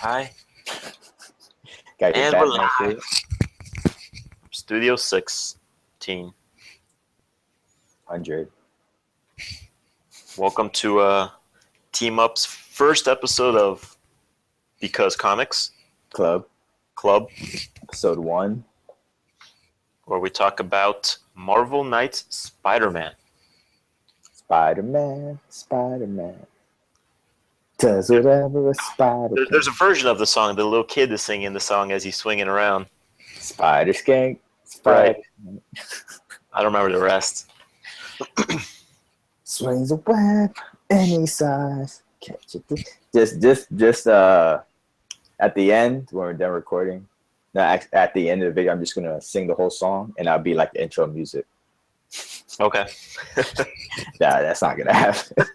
Hi. Got your And we're Batman live. shirt. Studio 16. 100. Welcome to TMUP's first episode of Because Comics Club. Episode 1. Where we talk about Marvel Knights Spider-Man. Spider-Man. Does whatever a spider can. There's a version of the song. The little kid is singing the song as he's swinging around. Spider skank. Right. I don't remember the rest. Swings a web any size. Catch it. Just at the end when we're done recording. No, at the end of the video, I'm just gonna sing the whole song, and that'll be like the intro music. Okay. Nah, that's not gonna happen.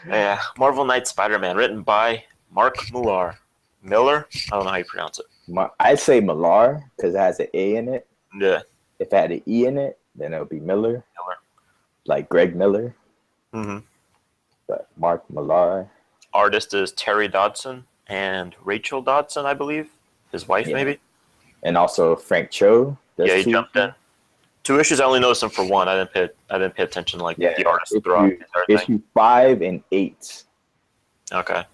Yeah, Marvel Knights Spider-Man, written by Mark Millar. Miller? I don't know how you pronounce it. I'd say Millar because it has an A in it. Yeah. If it had an E in it, then it would be Miller. Like Greg Miller. Mm-hmm. But Mark Millar. Artist is Terry Dodson and Rachel Dodson, I believe. His wife, maybe. And also Frank Cho. Yeah, he jumped in. 2 issues. I only noticed him for 1. I didn't pay attention the artist throughout issue 5 and 8. Okay.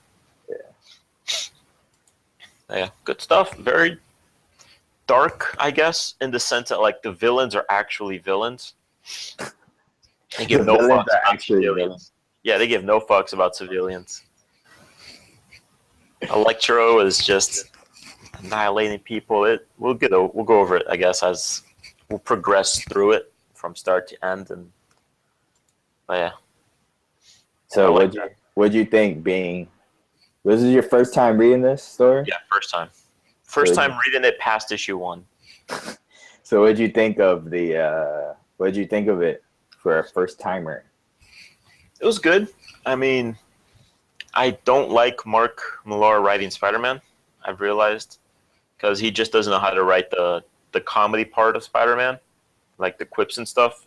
Yeah, good stuff. Very dark, I guess, in the sense that like the villains are actually villains. They give no fucks about civilians. Yeah, they give no fucks about civilians. Electro is just annihilating people. We'll go over it, I guess, as we'll progress through it from start to end. But yeah. So what'd you think? Was this your first time reading this story? Yeah, first time. First time reading it past issue 1. So what'd you think of it for a first timer? It was good. I mean, I don't like Mark Millar writing Spider-Man, I've realized, because he just doesn't know how to write the comedy part of Spider-Man, like the quips and stuff.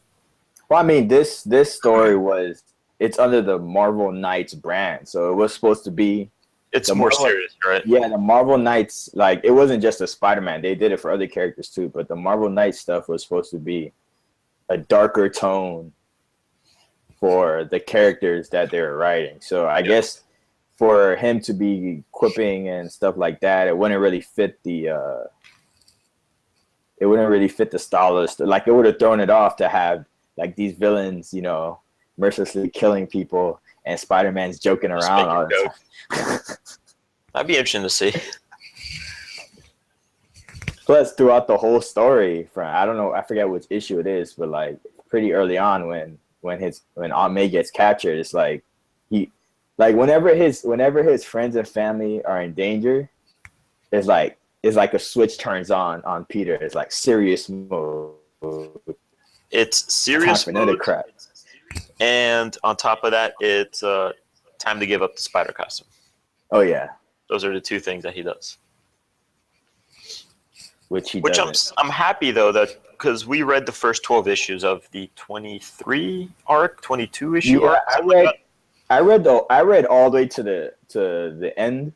Well, I mean, this story it's under the Marvel Knights brand, so it was supposed to be. It's more serious, right? Yeah, the Marvel Knights, like, it wasn't just a Spider-Man. They did it for other characters too, but the Marvel Knights stuff was supposed to be a darker tone for the characters that they were writing. So I guess for him to be quipping and stuff like that, it wouldn't really fit the stylist. Like, it would have thrown it off to have like these villains, mercilessly killing people, and Spider-Man's joking around all the time. That'd be interesting to see. Plus, throughout the whole story, I forget which issue it is, but like pretty early on when Aunt May gets captured, it's like whenever his friends and family are in danger, it's like a switch turns on Peter. It's like serious mode. It's serious mode. Crap. And on top of that, it's time to give up the spider costume. Oh yeah, those are the 2 things that he does. Which I'm happy though that because we read the first 12 issues of the 23 arc, 22 issue arc. I read all the way to the end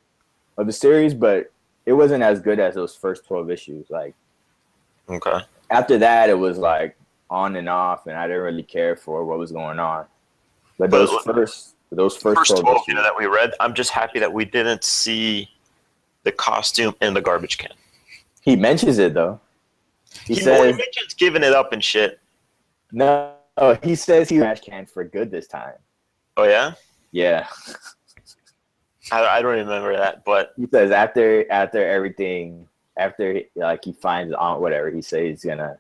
of the series, but it wasn't as good as those first 12 issues. Like, okay, after that it was like on and off, and I didn't really care for what was going on. But those first 12 issues that we read, I'm just happy that we didn't see the costume in the garbage can. He mentions it though. He mentions giving it up and shit. No, he says he trash can for good this time. Oh yeah? Yeah. I don't remember that, but he says after everything, like he finds his aunt, whatever, he says he's gonna.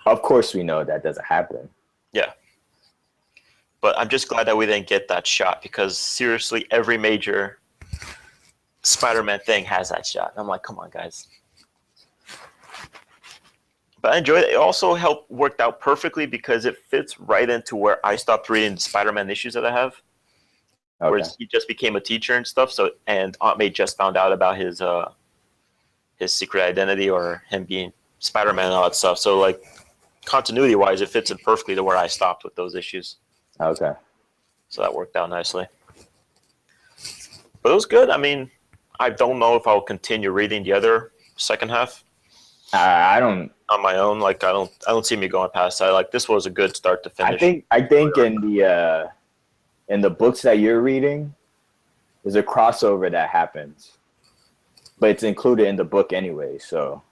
Of course, we know that doesn't happen. Yeah. But I'm just glad that we didn't get that shot, because seriously, every major Spider-Man thing has that shot. I'm like, come on, guys. But I enjoyed it. It also worked out perfectly because it fits right into where I stopped reading the Spider-Man issues that I have. Okay. Where he just became a teacher and stuff. So, and Aunt May just found out about his secret identity, or him being Spider-Man and all that stuff. So, like, continuity-wise, it fits in perfectly to where I stopped with those issues. Okay. So that worked out nicely. But it was good. I mean, I don't know if I'll continue reading the other second half. I don't on my own. Like I don't see me going past that. Like this was a good start to finish. I think in the books that you're reading, there's a crossover that happens, but it's included in the book anyway. So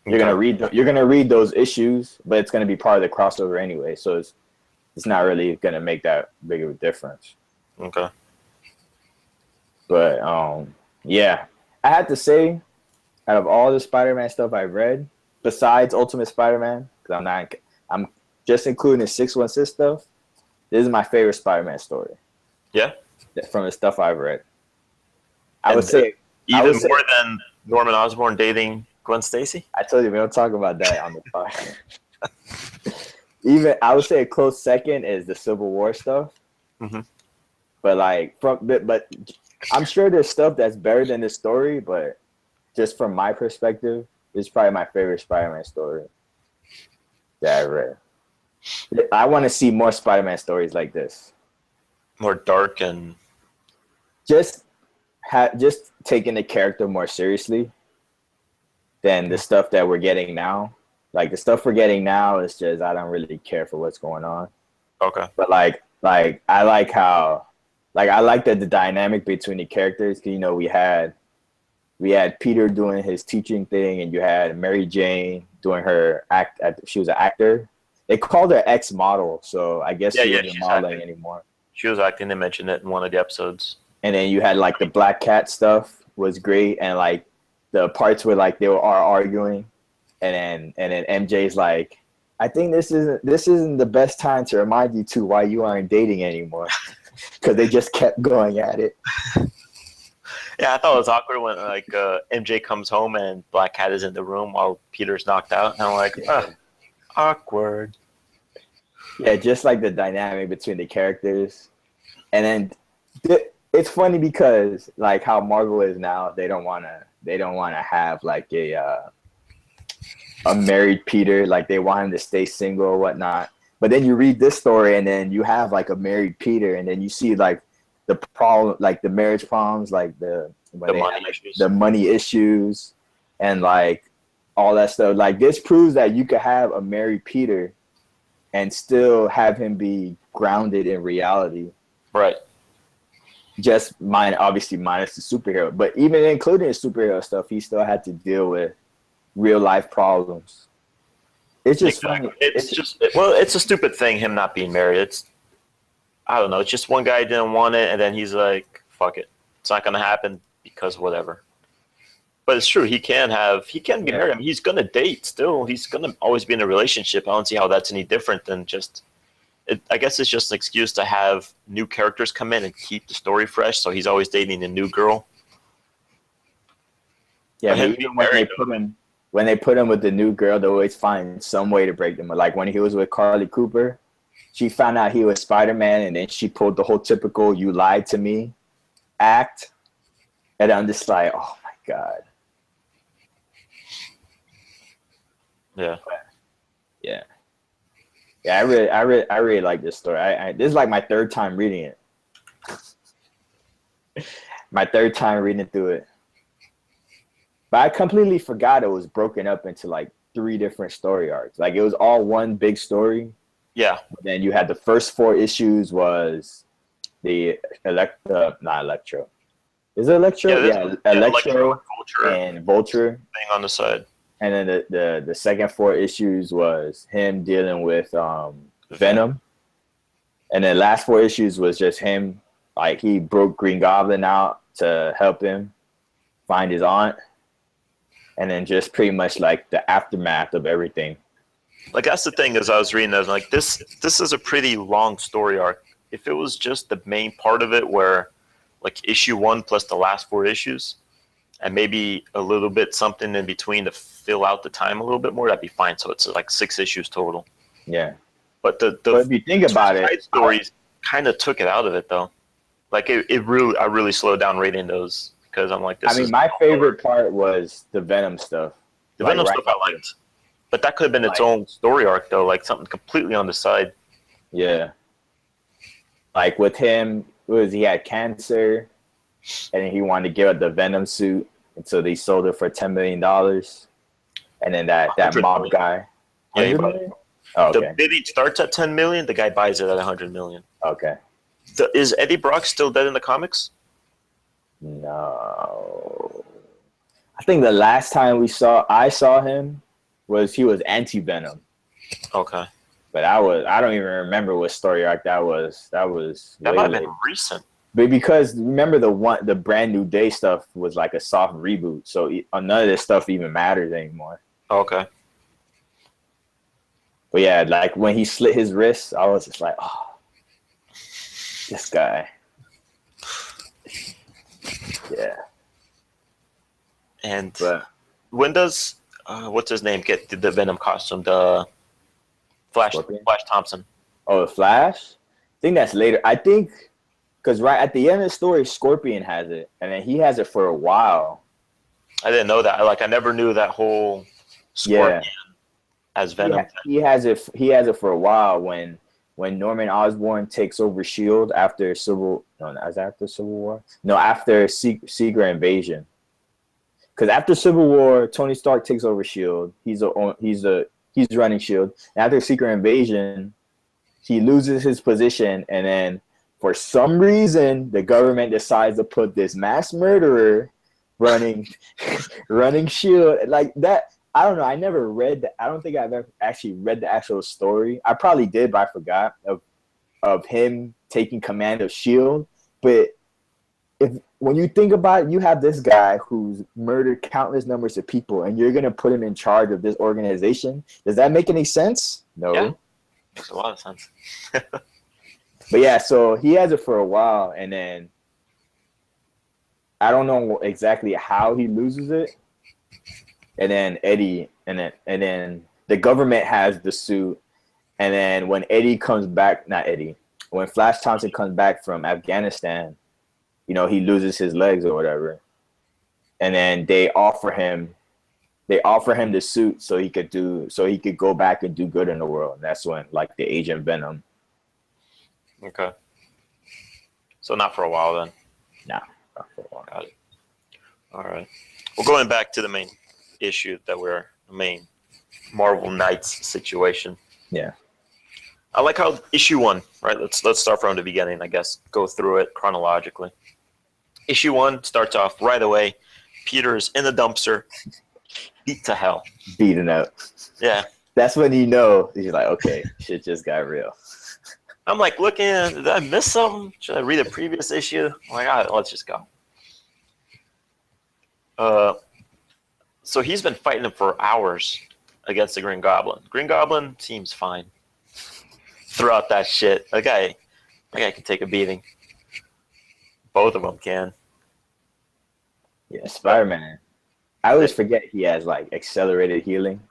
you're gonna read those issues, but it's gonna be part of the crossover anyway. So it's not really gonna make that big of a difference. Okay. But yeah, I had to say, out of all the Spider-Man stuff I've read, besides Ultimate Spider-Man, because I'm just including the 616 stuff, this is my favorite Spider-Man story. Yeah. From the stuff I've read. I would say more than Norman Osborn dating Gwen Stacy? I told you we don't talk about that on the podcast. Even I would say a close second is the Civil War stuff. Mm-hmm. But I'm sure there's stuff that's better than this story, but just from my perspective, it's probably my favorite Spider-Man story that I read. I want to see more Spider-Man stories like this. More dark and just taking the character more seriously than the stuff that we're getting now. Like the stuff we're getting now is just I don't really care for what's going on. Okay. But like I like how I like the dynamic between the characters. 'Cause, you know, we had Peter doing his teaching thing, and you had Mary Jane doing her act. She was an actor. They called her ex-model, so I guess she wasn't modeling anymore. She was acting. They mentioned it in one of the episodes. And then you had like the Black Cat stuff was great, and like the parts where like they were arguing, and then MJ's like, I think this isn't the best time to remind you two why you aren't dating anymore, because they just kept going at it. Yeah, I thought it was awkward when like MJ comes home and Black Cat is in the room while Peter's knocked out, and I'm like, awkward. Yeah, just like the dynamic between the characters, and then it's funny because like how Marvel is now, they don't wanna have like a married Peter, like they want him to stay single or whatnot. But then you read this story, and then you have like a married Peter, and then you see like the problem, like the marriage problems, like the money issues, and like all that stuff. Like this proves that you could have a married Peter and still have him be grounded in reality. Right. Just obviously minus the superhero, but even including the superhero stuff, he still had to deal with real life problems. It's just funny. It's a stupid thing, him not being married. I don't know. It's just one guy didn't want it, and then he's like, "Fuck it, it's not gonna happen because whatever." But it's true. He can be married. I mean, he's gonna date still. He's gonna always be in a relationship. I don't see how that's any different than just. I guess it's just an excuse to have new characters come in and keep the story fresh. So he's always dating a new girl. Yeah, but even when they put him with the new girl, they always find some way to break them. Like when he was with Carly Cooper, she found out he was Spider-Man, and then she pulled the whole typical "you lied to me" act, and I'm just like, oh my god. Yeah. Yeah. Yeah, I really like this story. This is like my third time reading it. My third time reading through it. But I completely forgot it was broken up into like 3 different story arcs. Like it was all one big story. Yeah. But then you had the first 4 issues was the not Electro. Is it Electro? Yeah, Electro and Vulture thing on the side. And then the second 4 issues was him dealing with Venom. And then the last 4 issues was just him, like he broke Green Goblin out to help him find his aunt. And then just pretty much like the aftermath of everything. Like that's the thing, as I was reading, I was like, this is a pretty long story arc. If it was just the main part of it where like issue 1 plus the last 4 issues, and maybe a little bit something in between to fill out the time a little bit more, that'd be fine. So it's like 6 issues total. Yeah. But if you think about it, stories kind of took it out of it though. Like I really slowed down reading those because I'm like, my favorite part was the Venom stuff. The Venom stuff I liked. But that could have been its own story arc though, like something completely on the side. Yeah. Like with him, he had cancer. and then he wanted to give up the Venom suit, and so they sold it for $10 million. And then that mob guy, yeah, he 100 bought million? Oh, okay. The bidding starts at 10 million. The guy buys it at 100 million. Okay. Is Eddie Brock still dead in the comics? No. I think the last time I saw him was he was anti-Venom. Okay. But I don't even remember what story arc that was. That might have been recent. But because remember the Brand New Day stuff was like a soft reboot, so none of this stuff even matters anymore. Okay. But yeah, like when he slit his wrist, I was just like, oh, this guy. Yeah. And when does what's his name get the Venom costume? The Flash Thompson. Oh, the Flash? I think that's later. I think because right at the end of the story, Scorpion has it, and then he has it for a while. I didn't know that. I never knew that whole Scorpion as Venom. He has it. He has it for a while when Norman Osborn takes over Shield after Civil War. No, after Secret Invasion. Because after Civil War, Tony Stark takes over Shield. He's running Shield. And after Secret Invasion, he loses his position, and then for some reason, the government decides to put this mass murderer running Shield like that. I don't know. I never read that. I don't think I've ever actually read the actual story. I probably did, but I forgot of him taking command of Shield. But when you think about it, you have this guy who's murdered countless numbers of people, and you're gonna put him in charge of this organization. Does that make any sense? No. Yeah, makes a lot of sense. But yeah, so he has it for a while, and then I don't know exactly how he loses it. And then and then the government has the suit, and then when when Flash Thompson comes back from Afghanistan, he loses his legs or whatever, and then they offer him the suit so he could go back and do good in the world. And that's when the Agent Venom. Okay. So not for a while then. Nah, not for a while. Got it. All right. Well, going back to the main issue the main Marvel Knights situation. Yeah. I like how issue 1, right? Let's start from the beginning, I guess. Go through it chronologically. Issue 1 starts off right away. Peter's in the dumpster, beat to hell. Beaten up. Yeah. That's when he's like, okay, shit just got real. I'm looking, did I miss something? Should I read the previous issue? I'm all right, let's just go. So he's been fighting him for hours against the Green Goblin. Green Goblin seems fine throughout that shit. That guy can take a beating. Both of them can. Yeah, Spider-Man. I always forget he has accelerated healing.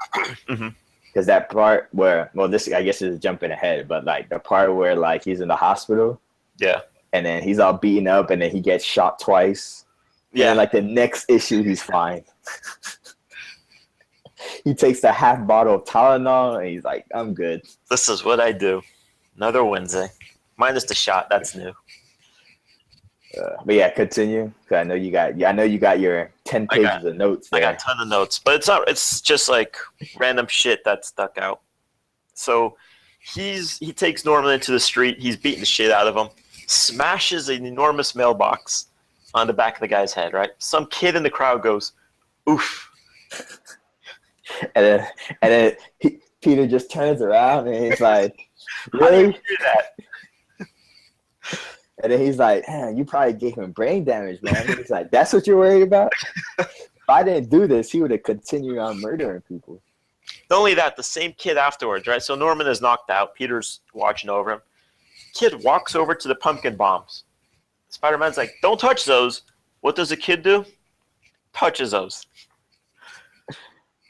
Mm-hmm. Because that part where, this I guess is jumping ahead, but the part where he's in the hospital, yeah, and then he's all beaten up, and then he gets shot twice. Yeah, and the next issue he's fine. He takes the half bottle of Tylenol, and he's like, "I'm good. This is what I do." Another Wednesday, minus the shot. That's new. But yeah, continue. Cause I know you got your 10 pages of notes there. I got a ton of notes, but it's just random shit that stuck out. So he takes Norman into the street. He's beating the shit out of him. Smashes an enormous mailbox on the back of the guy's head. Right. Some kid in the crowd goes, "Oof," and then Peter just turns around and he's like, "Really?" How do you do that? And then he's like, "Man, you probably gave him brain damage, man." He's like, "That's what you're worried about?" If I didn't do this, he would have continued on murdering people. Not only that, the same kid afterwards, right? So Norman is knocked out. Peter's watching over him. Kid walks over to the pumpkin bombs. Spider-Man's like, "Don't touch those." What does the kid do? Touches those.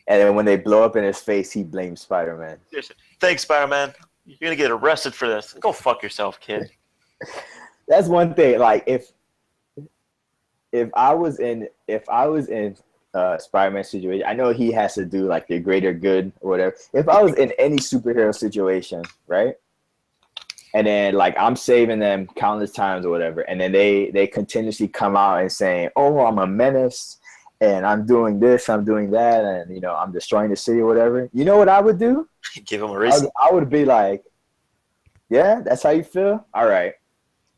And then when they blow up in his face, he blames Spider-Man. Thanks, Spider-Man. You're going to get arrested for this. Go fuck yourself, kid. That's one thing. If I was in Spider-Man situation, I know he has to do the greater good or whatever. If I was in any superhero situation, right? And then like I'm saving them countless times or whatever, and then they continuously come out and saying, "Oh, I'm a menace, and I'm doing this, I'm doing that, and you know I'm destroying the city or whatever." You know what I would do? Give him a reason. I would be like, "Yeah, that's how you feel. All right,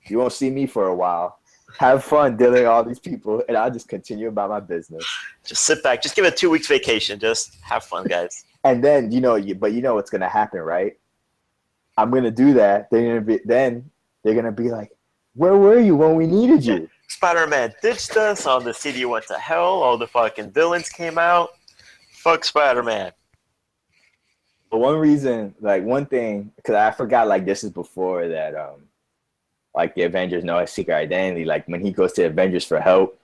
you won't see me for a while. Have fun dealing with all these people, and I'll just continue about my business. Just sit back. Just give it a 2 weeks vacation. Just have fun, guys." And then but you know what's gonna happen, right? I'm gonna do that. They're gonna be like, "Where were you when we needed you?" Spider-Man ditched us. All the city went to hell. All the fucking villains came out. Fuck Spider-Man. But one thing, because I forgot, like this is before that, like the Avengers know his secret identity. Like when he goes to Avengers for help,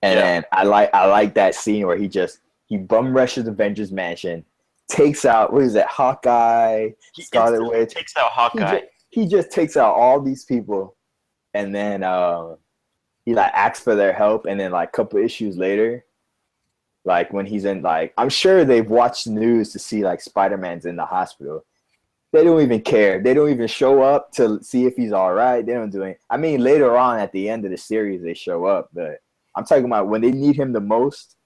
and then I like that scene where he bum rushes Avengers Mansion, takes out Hawkeye, Scarlet Witch, takes out Hawkeye. He just takes out all these people, and then he like asks for their help, and then like a couple issues later, like when he's in I'm sure they've watched the news to see like Spider-Man's in the hospital. They don't even care. They don't even show up to see if he's all right. They don't do it. I mean, later on at the end of the series, they show up, but I'm talking about when they need him the most.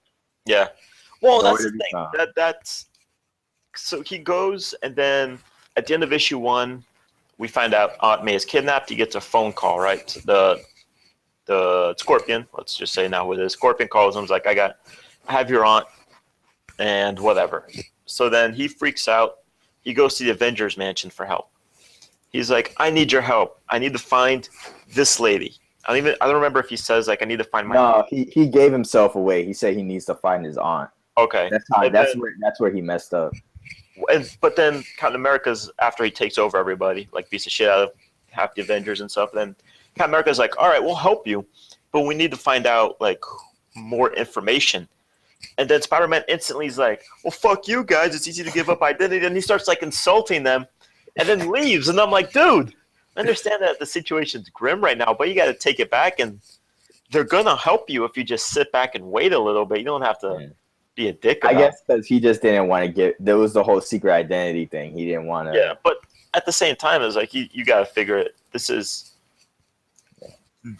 Yeah. Well, that's the thing. That's so he goes, and then at the end of issue 1, we find out Aunt May is kidnapped. He gets a phone call, right? The Scorpion, let's just say now with his Scorpion calls him, like, I have your aunt, and whatever. So then he freaks out. He goes to the Avengers Mansion for help. He's like, "I need your help. I need to find this lady." I don't remember if he says like, "I need to find my." No, he gave himself away. He said he needs to find his aunt. Okay, that's where he messed up. But then Captain America's, after he takes over everybody, like beats the shit out of half the Avengers and stuff. Then Captain America's like, "All right, we'll help you, but we need to find out like more information." And then Spider-Man instantly is like, "Well, fuck you guys. It's easy to give up identity." And he starts like insulting them, and then leaves. And I'm like, dude, I understand that the situation's grim right now, but you got to take it back, and they're gonna help you if you just sit back and wait a little bit. You don't have to be a dick about it. I guess because he just didn't want to get. There was the whole secret identity thing. He didn't want to. Yeah, but at the same time, it's like you got to figure it. This is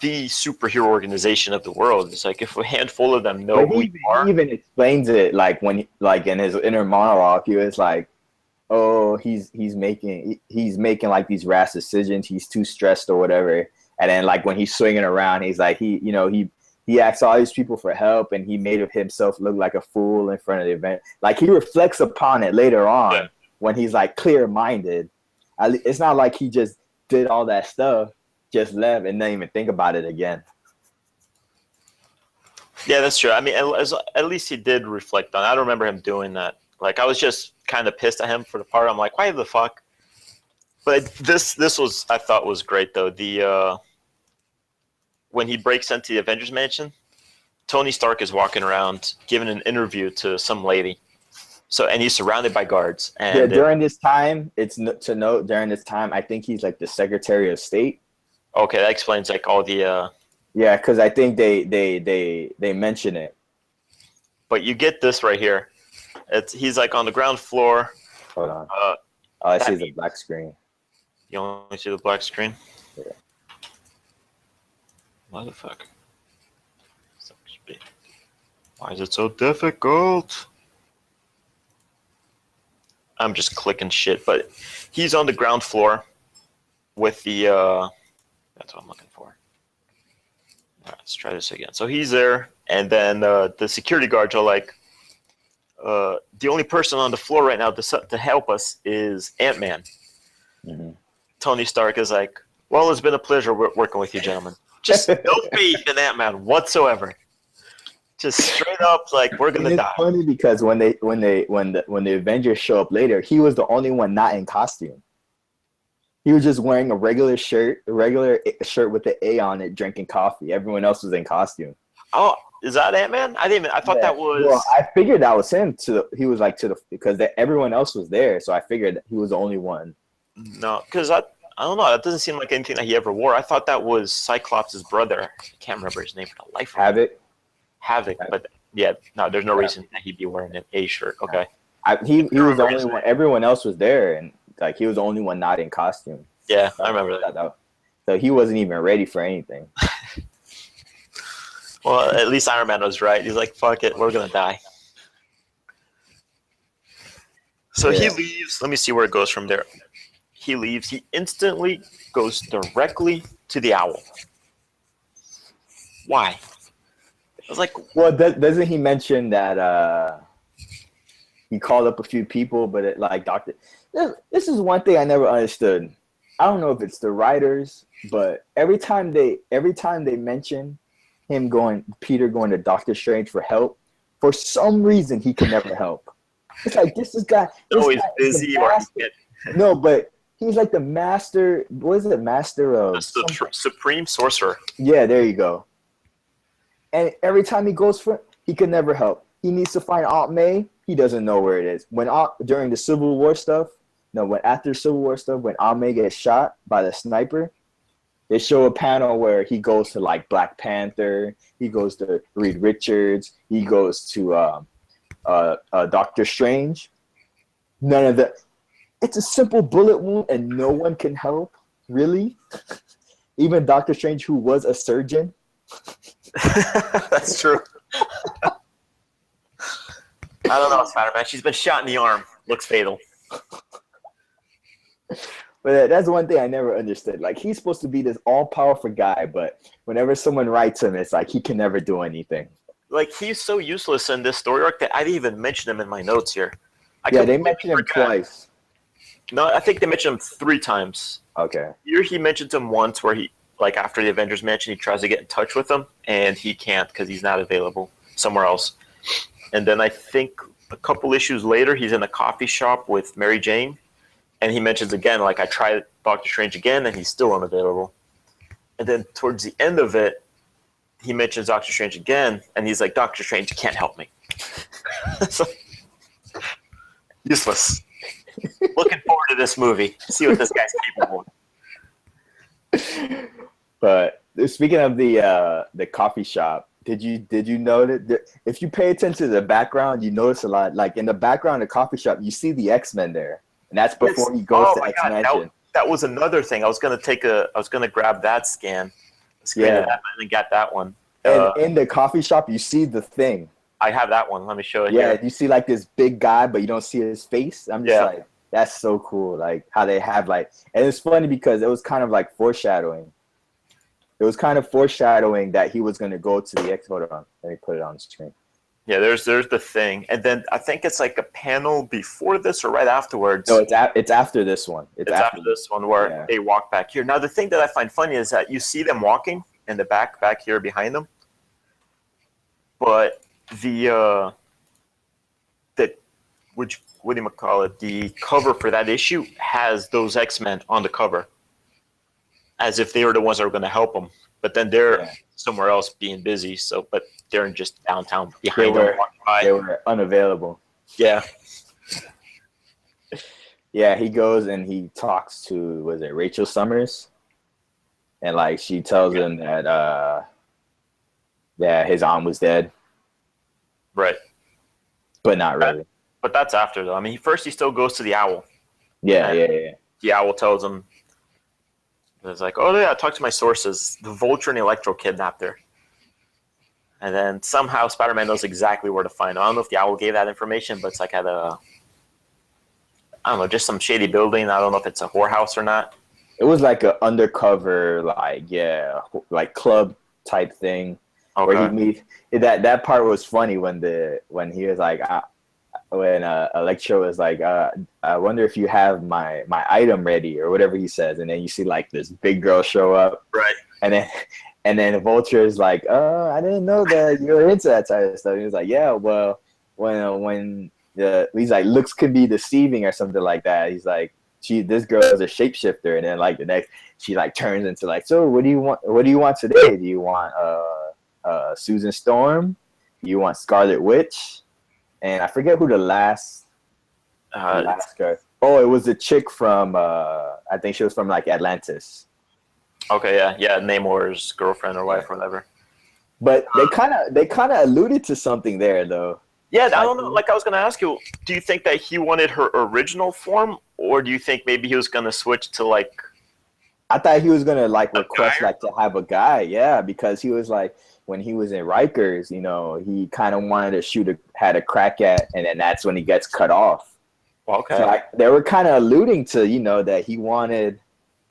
the superhero organization of the world. It's like if a handful of them know who you are. He even explains it like when in his inner monologue, he was like, "Oh, he's making like these rash decisions. He's too stressed or whatever." And then like when he's swinging around, he's like he asked all these people for help, and he made himself look like a fool in front of the event. Like he reflects upon it later on when he's like clear-minded. It's not like he just did all that stuff, just left, and didn't even think about it again. Yeah, that's true. I mean, at least he did reflect on it. I don't remember him doing that. Like, I was just kind of pissed at him for the part. I'm like, why the fuck? But this was, I thought, was great, though. When he breaks into the Avengers Mansion, Tony Stark is walking around giving an interview to some lady. And he's surrounded by guards. And during this time, to note, during this time, I think he's like the Secretary of State. Okay, that explains like all the. Yeah, because I think they mention it. But you get this right here. He's like on the ground floor. Hold on. All I see is a black screen. You only see the black screen? Yeah. Motherfucker. Why is it so difficult? I'm just clicking shit, but he's on the ground floor with the. That's what I'm looking for. All right, let's try this again. So he's there, and then the security guards are like, the only person on the floor right now to help us is Ant-Man. Mm-hmm. Tony Stark is like, "Well, it's been a pleasure working with you, gentlemen. Just no faith in Ant-Man whatsoever. Just straight up, like, we're gonna die." It's funny because when the Avengers show up later, he was the only one not in costume. He was just wearing a regular shirt with the A on it, drinking coffee. Everyone else was in costume. Oh, is that Ant-Man? I thought that was. Well, I figured that was him. Because everyone else was there, so I figured he was the only one. No, because I don't know. That doesn't seem like anything that he ever wore. I thought that was Cyclops' brother. I can't remember his name for the life of me. Havoc, but yeah, no, there's no reason that he'd be wearing an A shirt. Okay. He was the only one. Everyone else was there, and like he was the only one not in costume. Yeah, I remember that. So he wasn't even ready for anything. Well, at least Iron Man was right. He's like, fuck it, we're going to die. So he leaves. Let me see where it goes from there. He leaves. He instantly goes directly to the owl. Why? I was like, well, doesn't he mention that he called up a few people, but this is one thing I never understood. I don't know if it's the writers, but every time they mention Peter going to Doctor Strange for help, for some reason he can never help. It's like this guy. Always busy or no, but he's like the master. What is it? Master of Supreme Sorcerer. Yeah, there you go. And every time he goes for it, he can never help. He needs to find Aunt May. He doesn't know where it is. During the Civil War stuff, after Civil War stuff, when Aunt May gets shot by the sniper, they show a panel where he goes to like Black Panther. He goes to Reed Richards. He goes to Doctor Strange. None of that. It's a simple bullet wound, and no one can help. Really, even Doctor Strange, who was a surgeon. That's true. I don't know, Spider-Man. She's been shot in the arm. Looks fatal. But that's one thing I never understood. Like, he's supposed to be this all-powerful guy, but whenever someone writes him, it's like he can never do anything. Like, he's so useless in this story arc that I didn't even mention him in my notes here. They mentioned him twice. No, I think they mentioned him 3 times. Okay. Here he mentions him once where he, like, after the Avengers Mansion, he tries to get in touch with him, and he can't because he's not available somewhere else. And then I think a couple issues later, he's in a coffee shop with Mary Jane, and he mentions again, like, I tried Doctor Strange again, and he's still unavailable. And then towards the end of it, he mentions Doctor Strange again, and he's like, Doctor Strange can't help me. So, useless. Looking forward to this movie. See what this guy's capable of. But speaking of the coffee shop, did you know that if you pay attention to the background, you notice a lot. Like in the background of the coffee shop, you see the X-Men there, and that's before he goes to X-Men. That was another thing. I was gonna grab that scan. And got that one. And in the coffee shop, you see the thing. I have that one. Let me show it. Yeah, here. you see like this big guy, but you don't see his face. I'm just like, that's so cool. Like how they have like, and it's funny because it was kind of like foreshadowing. It was kind of foreshadowing that he was going to go to the X. Hold on, let me put it on the screen. Yeah, there's the thing, and then I think it's like a panel before this or right afterwards. No, it's after this one. It's after this one where they walk back here. Now the thing that I find funny is that you see them walking in the back here behind them, but the cover for that issue has those X-Men on the cover, as if they were the ones that were going to help them. But then they're somewhere else being busy. So, but they're in just downtown behind them. They were unavailable. Yeah. Yeah, he goes and he talks to, was it Rachel Summers? And like she tells him that his aunt was dead. Right. But not really. But that's after though. I mean, first he still goes to the owl. Yeah. The owl tells him, it's like, oh yeah, I talked to my sources. The Vulture and Electro kidnapped her. And then somehow Spider-Man knows exactly where to find her. I don't know if the owl gave that information, but it's like at just some shady building. I don't know if it's a whorehouse or not. It was like an undercover, like club type thing. Okay. Where he meet that part was funny when he was like, when Electro was like, I wonder if you have my item ready or whatever he says, and then you see like this big girl show up, right? And then Vulture is like, I didn't know that you were into that type of stuff. He was like, yeah, well, when he's like, looks could be deceiving or something like that. He's like, this girl is a shapeshifter, and then like the next, she like turns into like, so what do you want? What do you want today? Do you want Susan Storm? Do you want Scarlet Witch? And I forget who the last girl. Oh, it was a chick from I think she was from like Atlantis. Okay, yeah, Namor's girlfriend or wife or whatever. But they kind of alluded to something there though. Yeah, I don't know. Like I was gonna ask you, do you think that he wanted her original form, or do you think maybe he was gonna switch to like I thought he was gonna like request like to have a guy, yeah, because he was like when he was in Rikers, you know, he kind of wanted to had a crack at, and then that's when he gets cut off. Okay. So they were kind of alluding to, you know, that he wanted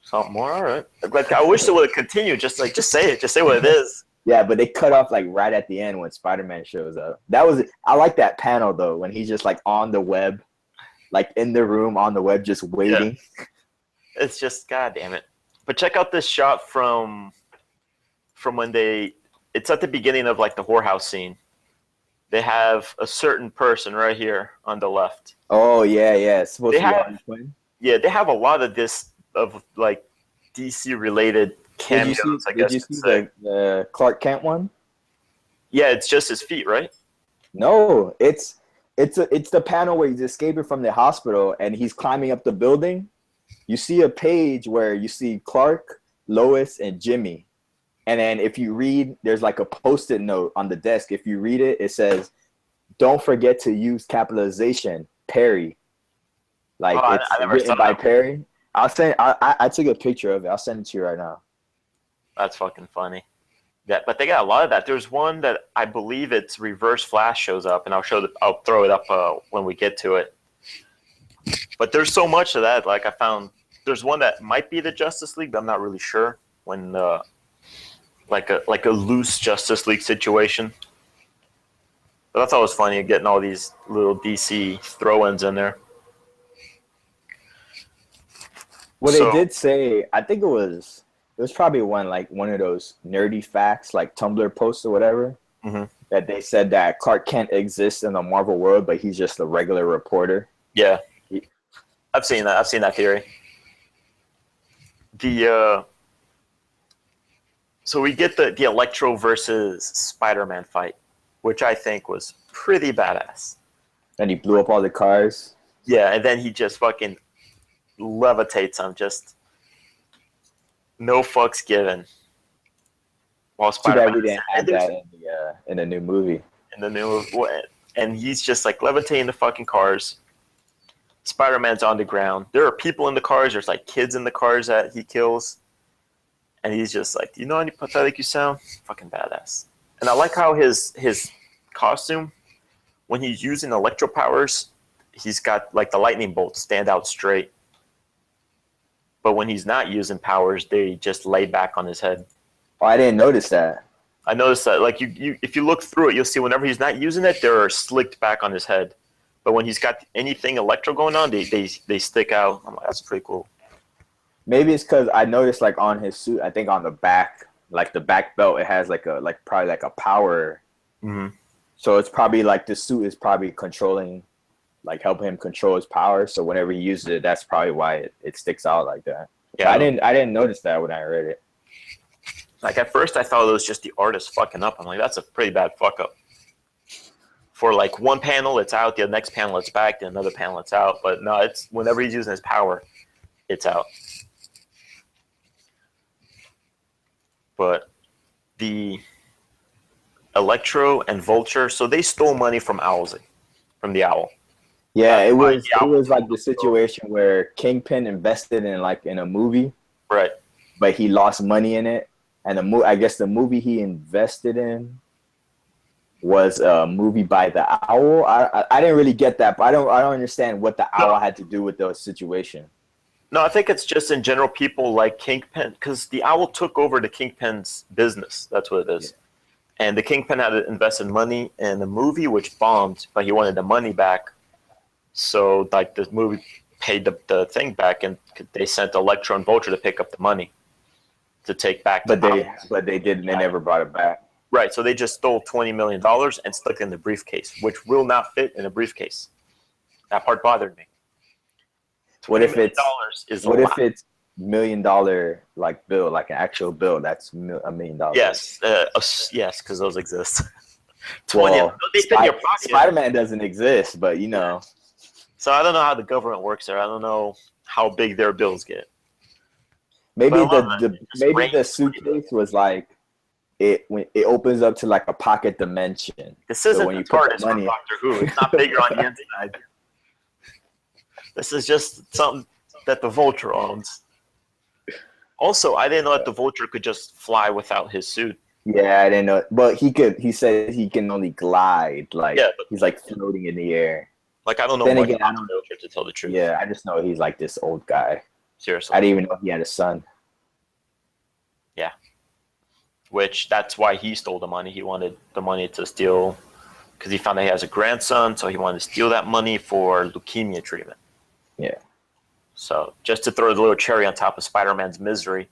something more. All right. Like I wish it would have continued. Just say it. Just say what it is. Yeah, but they cut off like right at the end when Spider-Man shows up. I like that panel though when he's just like on the web, like in the room on the web, just waiting. Yeah. It's just God damn it. But check out this shot from when it's at the beginning of like the whorehouse scene. They have a certain person right here on the left. Oh yeah, yeah. It's supposed to be Harley Quinn. Yeah, they have a lot of this of like DC related cameos. Did you see the Clark Kent one? Yeah, it's just his feet, right? No, it's the panel where he's escaping from the hospital and he's climbing up the building. You see a page where you see Clark, Lois, and Jimmy. And then if you read, there's like a Post-it note on the desk. If you read it, it says, "Don't forget to use capitalization, Perry." Like it's written by Perry. I'll send. I took a picture of it. I'll send it to you right now. That's fucking funny. Yeah, but they got a lot of that. There's one that I believe it's Reverse Flash shows up, and I'll throw it up when we get to it. But there's so much of that. Like I found, there's one that might be the Justice League, but I'm not really sure. When like a loose Justice League situation. But that's always funny, getting all these little DC throw-ins in there. Well, they did say, I think it was probably one of those nerdy facts, like Tumblr posts or whatever, that they said that Clark Kent exists in the Marvel world, but he's just a regular reporter. Yeah, I've seen that. I've seen that theory. So we get the Electro versus Spider-Man fight, which I think was pretty badass. And he blew up all the cars. Yeah, and then he just fucking levitates him, just no fucks given. While Spider-Man, too bad we didn't have that in the new movie. And he's just like levitating the fucking cars. Spider-Man's on the ground. There are people in the cars. There's like kids in the cars that he kills. And he's just like, "Do you know how pathetic you sound?" Fucking badass. And I like how his costume, when he's using electro powers, he's got like the lightning bolts stand out straight. But when he's not using powers, they just lay back on his head. Oh, I didn't notice that. I noticed that. Like you if you look through it, you'll see whenever he's not using it, they're slicked back on his head. But when he's got anything electro going on, they stick out. I'm like, that's pretty cool. Maybe it's because I noticed like on his suit, I think on the back, like the back belt, it has probably like a power. Mm-hmm. So it's probably like the suit is probably controlling, like helping him control his power. So whenever he uses it, that's probably why it sticks out like that. Yeah, I didn't notice that when I read it. Like at first I thought it was just the artist fucking up. I'm like, that's a pretty bad fuck up. For like one panel it's out, the next panel it's back, the another panel it's out. But no, it's whenever he's using his power, it's out. But the Electro and Vulture, so they stole money from Owlsy, from the Owl. Yeah, it was like the situation where Kingpin invested in a movie, right? But he lost money in it, and I guess the movie he invested in was a movie by the Owl. I didn't really get that, but I don't understand what the Owl had to do with the situation. No, I think it's just in general people like Kingpin, because the Owl took over the Kingpin's business. That's what it is. Yeah. And the Kingpin had invested money in the movie, which bombed, but he wanted the money back. So like the movie paid the thing back, and they sent Electro and Vulture to pick up the money to take back. But they didn't. They never brought it back. Right. So they just stole $20 million and stuck it in the briefcase, which will not fit in a briefcase. That part bothered me. What if it's $1 million like bill, like an actual bill? That's $1 million. Yes, yes, because those exist. 20. Well, they fit in your pocket. Spider-Man doesn't exist, but you know. So I don't know how the government works there. I don't know how big their bills get. Maybe the suitcase was like it opens up to like a pocket dimension. This isn't the TARDIS from Doctor Who. It's not bigger on the inside. This is just something that the Vulture owns. Also, I didn't know that the Vulture could just fly without his suit. Yeah, I didn't know, but he could. He said he can only glide, like Yeah, but, he's like floating in the air. like I don't know Then much again, I about the don't. Vulture to tell the truth. Yeah, I just know he's like this old guy. Seriously. I didn't even know he had a son. Yeah. Which that's why he stole the money. He wanted the money to steal because he found that he has a grandson, so he wanted to steal that money for leukemia treatment. Yeah. So just to throw the little cherry on top of Spider-Man's misery,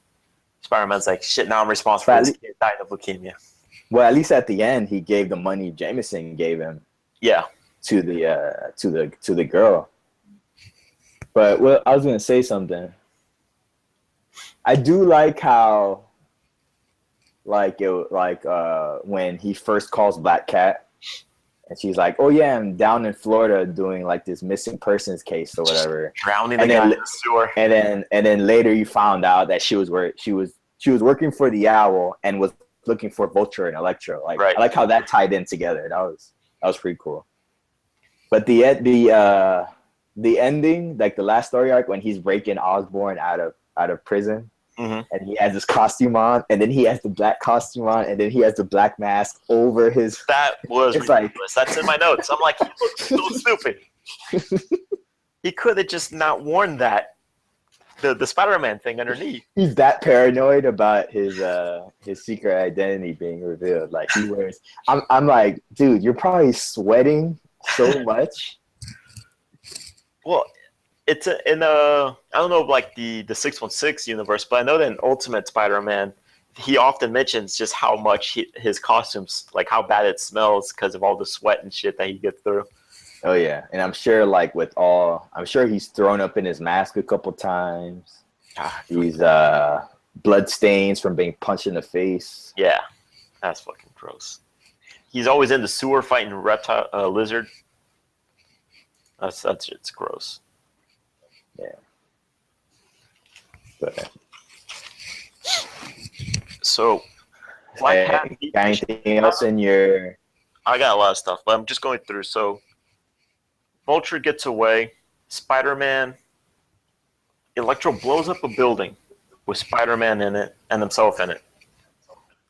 Spider-Man's like, shit, now I'm responsible for this kid dying of leukemia. Well, at least at the end, he gave the money Jameson gave him. Yeah. To the girl. But well, I was gonna say something. I do like how, when he first calls Black Cat, and she's like, "Oh yeah, I'm down in Florida doing like this missing persons case or whatever." Drowning the guy in the sewer. And then later you found out that she was working for the Owl and was looking for Vulture and Electro. Like, right. I like how that tied in together. That was pretty cool. But the ending, like the last story arc when he's breaking Osborn out of prison, and he has his costume on, and then he has the black costume on, and then he has the black mask over his. That was ridiculous. Like, that's in my notes. I'm like, he looks so stupid. He could have just not worn that, the Spider-Man thing underneath. He's that paranoid about his secret identity being revealed. Like he wears. I'm like, dude, you're probably sweating so much. Well, it's I don't know, like the 616 universe, but I know that in Ultimate Spider-Man, he often mentions just how much his costumes, like how bad it smells because of all the sweat and shit that he gets through. Oh yeah, and I'm sure I'm sure he's thrown up in his mask a couple times. He's blood stains from being punched in the face. Yeah, that's fucking gross. He's always in the sewer fighting lizard. It's gross. Yeah. But, so, Black Cat. Got anything else in your? I got a lot of stuff, but I'm just going through. So, Vulture gets away. Spider-Man. Electro blows up a building with Spider-Man in it and himself in it.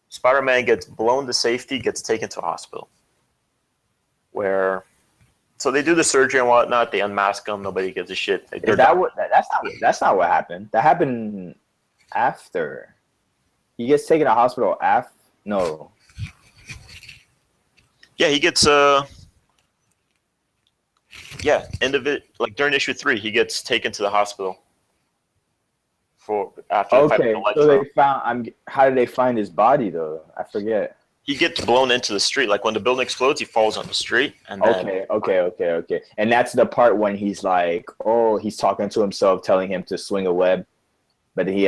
Spider-Man gets blown to safety, gets taken to a hospital. So they do the surgery and whatnot. They unmask him. Nobody gives a shit. That's not what happened. That happened after. He gets taken to hospital after. No. Yeah, he gets end of it, like during issue 3, he gets taken to the hospital. Okay, so they found. How did they find his body though? I forget. He gets blown into the street. Like when the building explodes, he falls on the street. And then, okay. And that's the part when he's like, he's talking to himself, telling him to swing a web, but he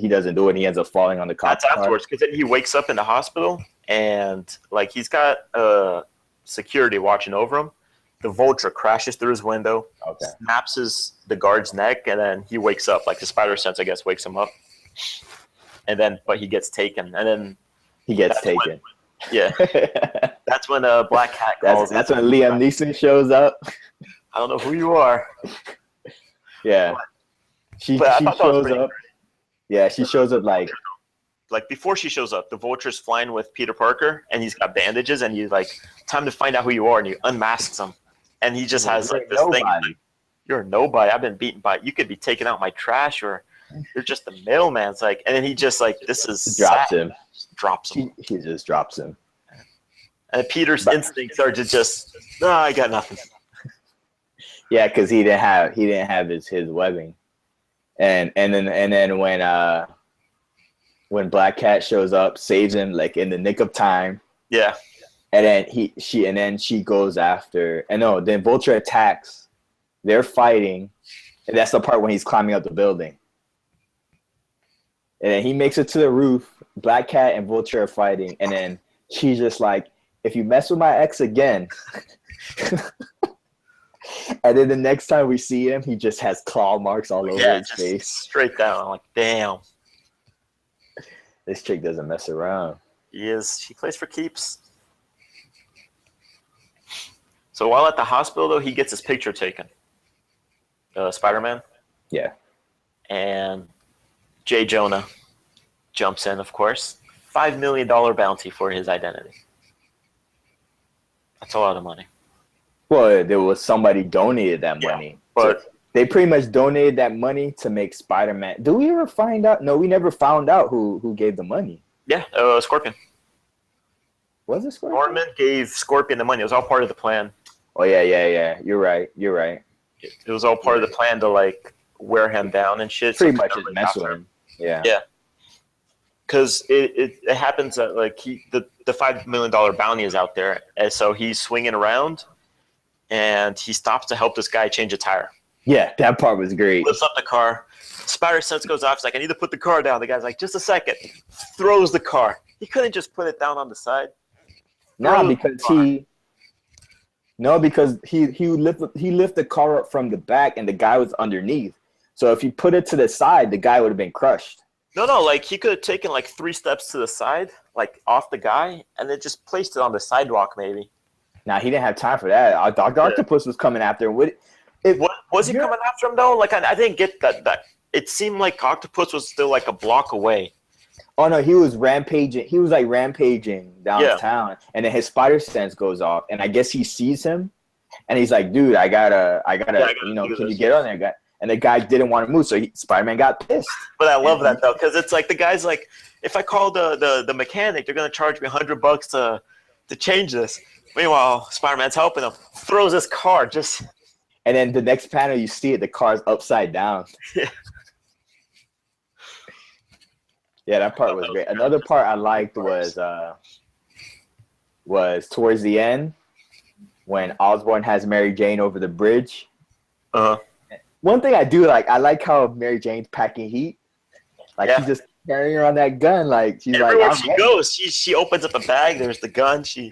doesn't do it. And he ends up falling on the cop's car. That's afterwards, because then he wakes up in the hospital and like he's got security watching over him. The Vulture crashes through his window, snaps the guard's neck, and then he wakes up. Like the spider sense, I guess, wakes him up. And then, but he gets taken, and then he gets taken. That's when Black Cat calls. That's when Liam Neeson shows up. I don't know who you are. Yeah, she shows up. Yeah, she shows up like before she shows up, the Vulture's flying with Peter Parker, and he's got bandages, and he's like, "Time to find out who you are," and he unmasks him, and he just has like this thing. Like, you're a nobody. I've been beaten by. You could be taking out my trash, or you're just a mailman. It's like, and then he just like, this is drops him. Drops him. He just drops him. And Peter's instincts are to just, no, I got nothing. Yeah, because he didn't have his webbing, and then when Black Cat shows up, saves him like in the nick of time. Yeah. And then she goes after, and no, then Vulture attacks. They're fighting, and that's the part when he's climbing up the building. And then he makes it to the roof. Black Cat and Vulture are fighting, and then she's just like, "If you mess with my ex again." And then the next time we see him, he just has claw marks all over his face. Straight down. I'm like, damn. This chick doesn't mess around. She plays for keeps. So while at the hospital, though, he gets his picture taken. Spider-Man. Yeah. And Jay Jonah jumps in, of course. $5 million bounty for his identity. That's a lot of money. Well, there was somebody donated that money. But so they pretty much donated that money to make Spider-Man. Do we ever find out? No, we never found out who gave the money. Yeah, Scorpion. Was it Scorpion? Norman gave Scorpion the money. It was all part of the plan. Oh, yeah. You're right. It was all part of the plan to, like, wear him down and shit. Pretty much just mess with him. Yeah. Yeah. Because it happens that, like, the $5 million bounty is out there, and so he's swinging around, and he stops to help this guy change a tire. Yeah, that part was great. Lifts up the car. Spider sense goes off. He's like, I need to put the car down. The guy's like, just a second. Throws the car. He couldn't just put it down on the side. No, because he lifted the car up from the back, and the guy was underneath. So if he put it to the side, the guy would have been crushed. No, like he could have taken like 3 steps to the side, like off the guy, and then just placed it on the sidewalk, maybe. Nah, he didn't have time for that. Dr. Octopus was coming after him. Was he coming after him though? Like I didn't get that. It seemed like Octopus was still like a block away. Oh no, he was rampaging. He was like rampaging downtown, and then his spider sense goes off, and I guess he sees him, and he's like, "Dude, I gotta, can you get on there, guy?" And the guy didn't want to move, so Spider-Man got pissed. But I love that though, because it's like the guy's like, if I call the mechanic, they're gonna charge me $100 to change this. Meanwhile, Spider-Man's helping him, throws his car just. And then the next panel, you see it, the car's upside down. Yeah. Yeah, that part was great. Another part I liked was towards the end when Osborn has Mary Jane over the bridge. One thing I do like, I like how Mary Jane's packing heat. Like she's just carrying around that gun. Like she's everywhere like, she goes, she opens up a bag. There's the gun. She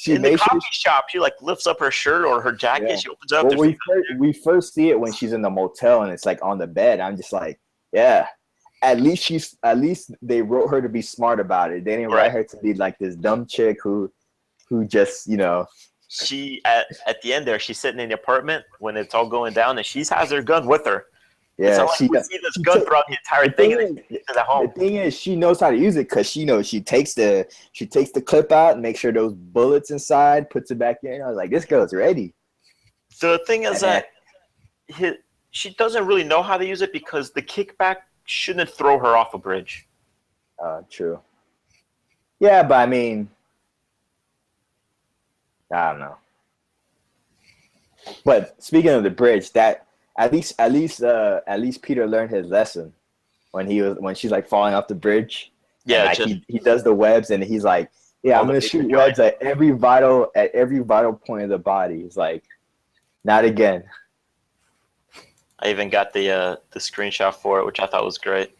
in the coffee shop, she like lifts up her shirt or her jacket. Yeah. She opens up. Well, we first see it when she's in the motel and it's like on the bed. I'm just like, yeah. At least they wrote her to be smart about it. They didn't write her to be like this dumb chick who just, She at the end there, she's sitting in the apartment when it's all going down, and she has her gun with her. Yeah, we see this gun throughout the entire thing. The thing is, she knows how to use it because she knows she takes the clip out and makes sure those bullets inside, puts it back in. I was like, this girl's ready. The thing is that she doesn't really know how to use it because the kickback shouldn't throw her off a bridge. True. Yeah, but I mean, I don't know. But speaking of the bridge, that at least Peter learned his lesson when she's like falling off the bridge. Yeah, like he does the webs and he's like, yeah, I'm gonna shoot webs at every vital point of the body. He's like, not again. I even got the screenshot for it, which I thought was great.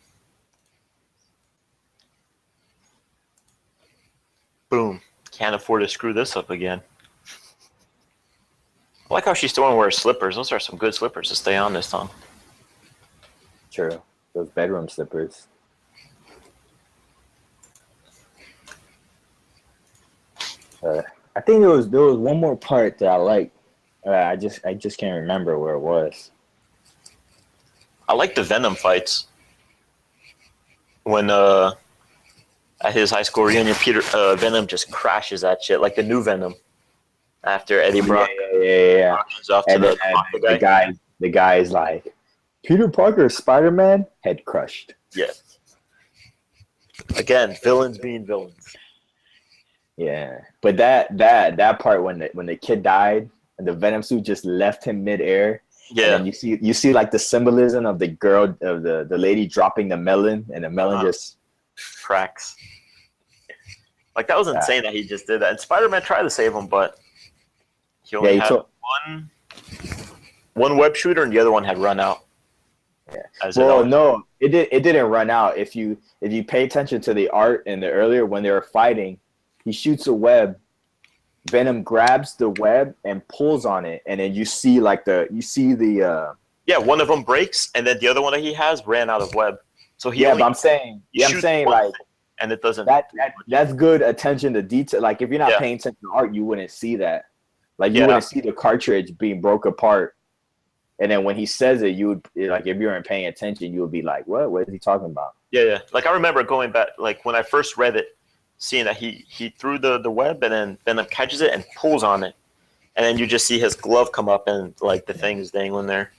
Boom. Can't afford to screw this up again. I like how she still wears slippers. Those are some good slippers to stay on this time. True. Those bedroom slippers. I think there was one more part that I liked. I just can't remember where it was. I like the Venom fights. When at his high school reunion, Venom just crashes that shit like the new Venom. After Eddie Brock, yeah. And then the guy is like, Peter Parker, Spider-Man, head crushed. Yeah. Again, villains being villains. Yeah, but that part when the kid died and the Venom suit just left him midair. Yeah. And you see like the symbolism of the girl of the lady dropping the melon and the melon just cracks. Like that was insane that he just did that. And Spider-Man tried to save him, but he only had one web shooter and the other one had run out. Yeah. Well, no, it didn't run out. If you pay attention to the art in the earlier when they were fighting, he shoots a web. Venom grabs the web and pulls on it, and then you see the one of them breaks, and then the other one that he has ran out of web. So but I'm saying like, and it doesn't. That's good attention to detail. Like if you're not paying attention to art, you wouldn't see that. Like you wouldn't see the cartridge being broke apart. And then when he says it, you would like if you weren't paying attention, you would be like, "What? What is he talking about?" Yeah. Like I remember going back, like when I first read it, seeing that he threw the web and then Venom catches it and pulls on it, and then you just see his glove come up and like the thing is dangling there.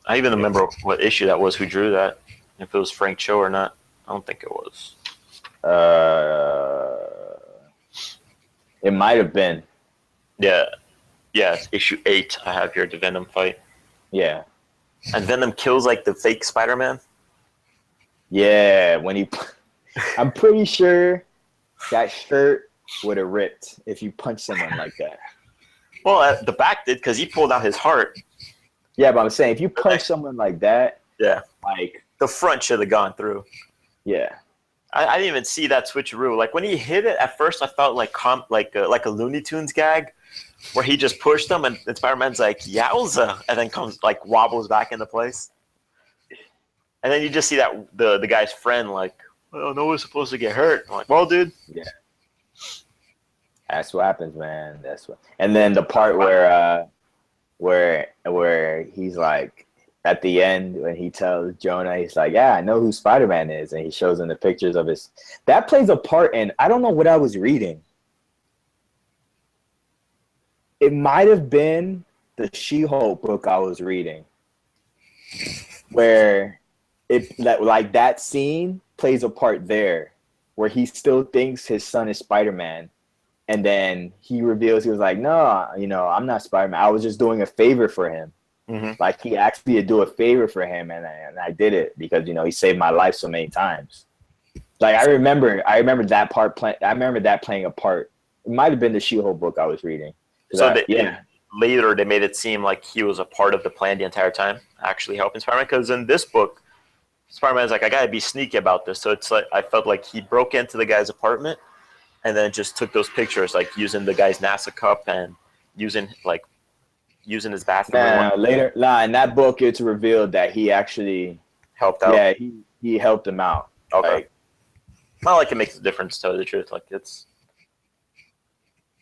I even remember what issue that was. Who drew that? If it was Frank Cho or not? I don't think it was. It might have been. Yeah. Issue 8. I have here the Venom fight. Yeah. And Venom kills like the fake Spider-Man. Yeah, I'm pretty sure that shirt would have ripped if you punched someone like that. Well, the back did because he pulled out his heart. Yeah, but I'm saying if you punch someone like that, like the front should have gone through. Yeah, I didn't even see that switcheroo. Like when he hit it, at first I felt like a Looney Tunes gag, where he just pushed him and Spider-Man's like yowza, and then comes like wobbles back into place. And then you just see that the guy's friend like, well, no one's supposed to get hurt. I'm like, well, dude. Yeah. That's what happens, man. That's what. And then the part where he's like at the end when he tells Jonah, he's like, "Yeah, I know who Spider-Man is," and he shows him the pictures of his. That plays a part in. I don't know what I was reading. It might have been the She-Hulk book I was reading, where it like that scene plays a part there, where he still thinks his son is Spider-Man. And then he reveals, he was like, "No, I'm not Spider-Man. I was just doing a favor for him." Mm-hmm. Like he asked me to do a favor for him, and I did it because he saved my life so many times. Like I remember that part. I remember that playing a part. It might have been the She-Hulk book I was reading. So later they made it seem like he was a part of the plan the entire time, actually helping Spider-Man. Because in this book, Spider-Man's like, "I gotta be sneaky about this." So it's like I felt like he broke into the guy's apartment. And then just took those pictures, like using the guy's NASA cup and using his bathroom. In that book, it's revealed that he actually helped out. Yeah, he helped him out. Okay. Not like it makes a difference, to tell you the truth. Like it's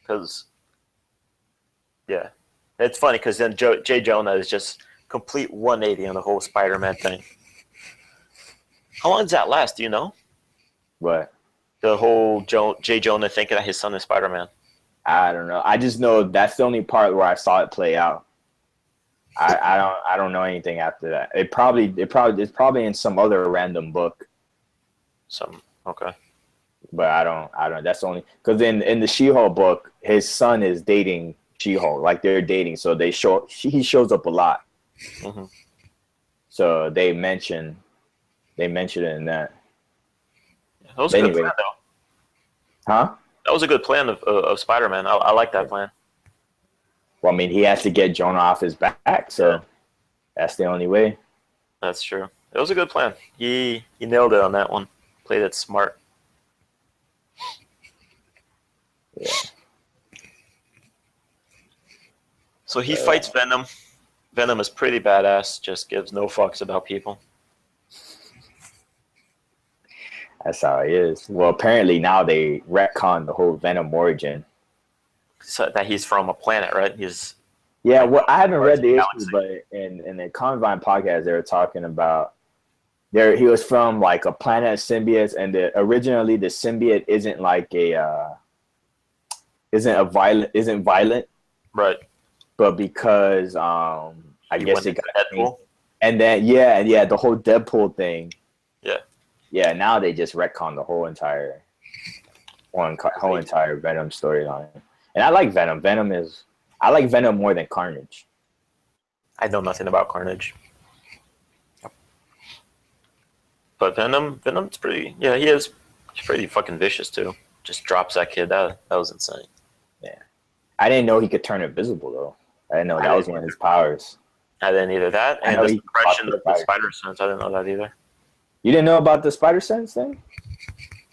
because, yeah, it's funny because then Jay Jonah is just complete 180 on the whole Spider-Man thing. How long does that last? Do you know? What? The whole Jay Jonah thinking that his son is Spider-Man. I don't know. I just know that's the only part where I saw it play out. I don't know anything after that. It's probably in some other random book. Okay. But I don't. That's only because in the She-Hulk book, his son is dating She-Hulk. Like they're dating, so he shows up a lot. Mm-hmm. So they mention it in that. That was a good plan, though. Huh? That was a good plan of Spider-Man. I like that plan. Well, I mean, he has to get Jonah off his back, so that's the only way. That's true. It was a good plan. He nailed it on that one. Played it smart. Yeah. So he fights Venom. Venom is pretty badass. Just gives no fucks about people. That's how he is. Well, apparently now they retcon the whole Venom origin. So that he's from a planet, right? Well, I haven't read the issue, but in the Convine podcast, they were talking about he was from like a planet of symbiotes, and originally the symbiote isn't violent, right? But because I guess it got Deadpool, and then the whole Deadpool thing. Yeah, now they just retcon the whole entire Venom storyline. And I like Venom. I like Venom more than Carnage. I know nothing about Carnage. But Venom's pretty, he's pretty fucking vicious too. Just drops that kid. That was insane. Yeah. I didn't know he could turn invisible though. I didn't know that was one of his powers. I didn't either that. And the suppression of the spider sense, I didn't know that either. You didn't know about the spider sense thing?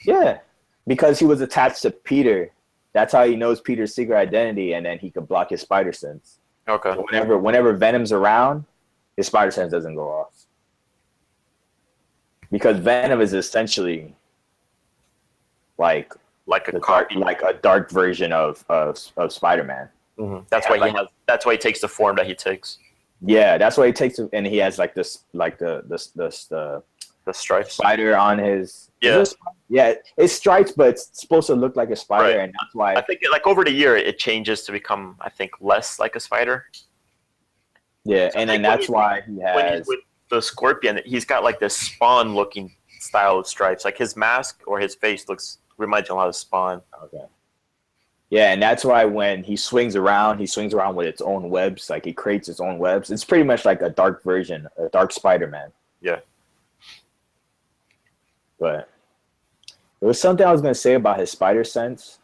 Yeah. Because he was attached to Peter. That's how he knows Peter's secret identity, and then he could block his spider sense. Okay. So whenever Venom's around, his spider sense doesn't go off. Because Venom is essentially like a dark version of Spider-Man. Mm-hmm. That's why he takes the form that he takes. Yeah, that's why he takes it, and he has like this, like the stripes spider on his. Yeah, yeah, it's stripes, but it's supposed to look like a spider, right. and that's why I think like over the year it changes to become, I think, less like a spider. Yeah, So and then that's why he when he's has with the scorpion, he's got like this Spawn looking style of stripes. Like his mask or his face reminds you a lot of Spawn. okay. Yeah, and that's why when he swings around with its own webs. Like he creates its own webs. It's pretty much like a dark version, a dark Spider-Man. Yeah. But there was something I was gonna say about his spider sense.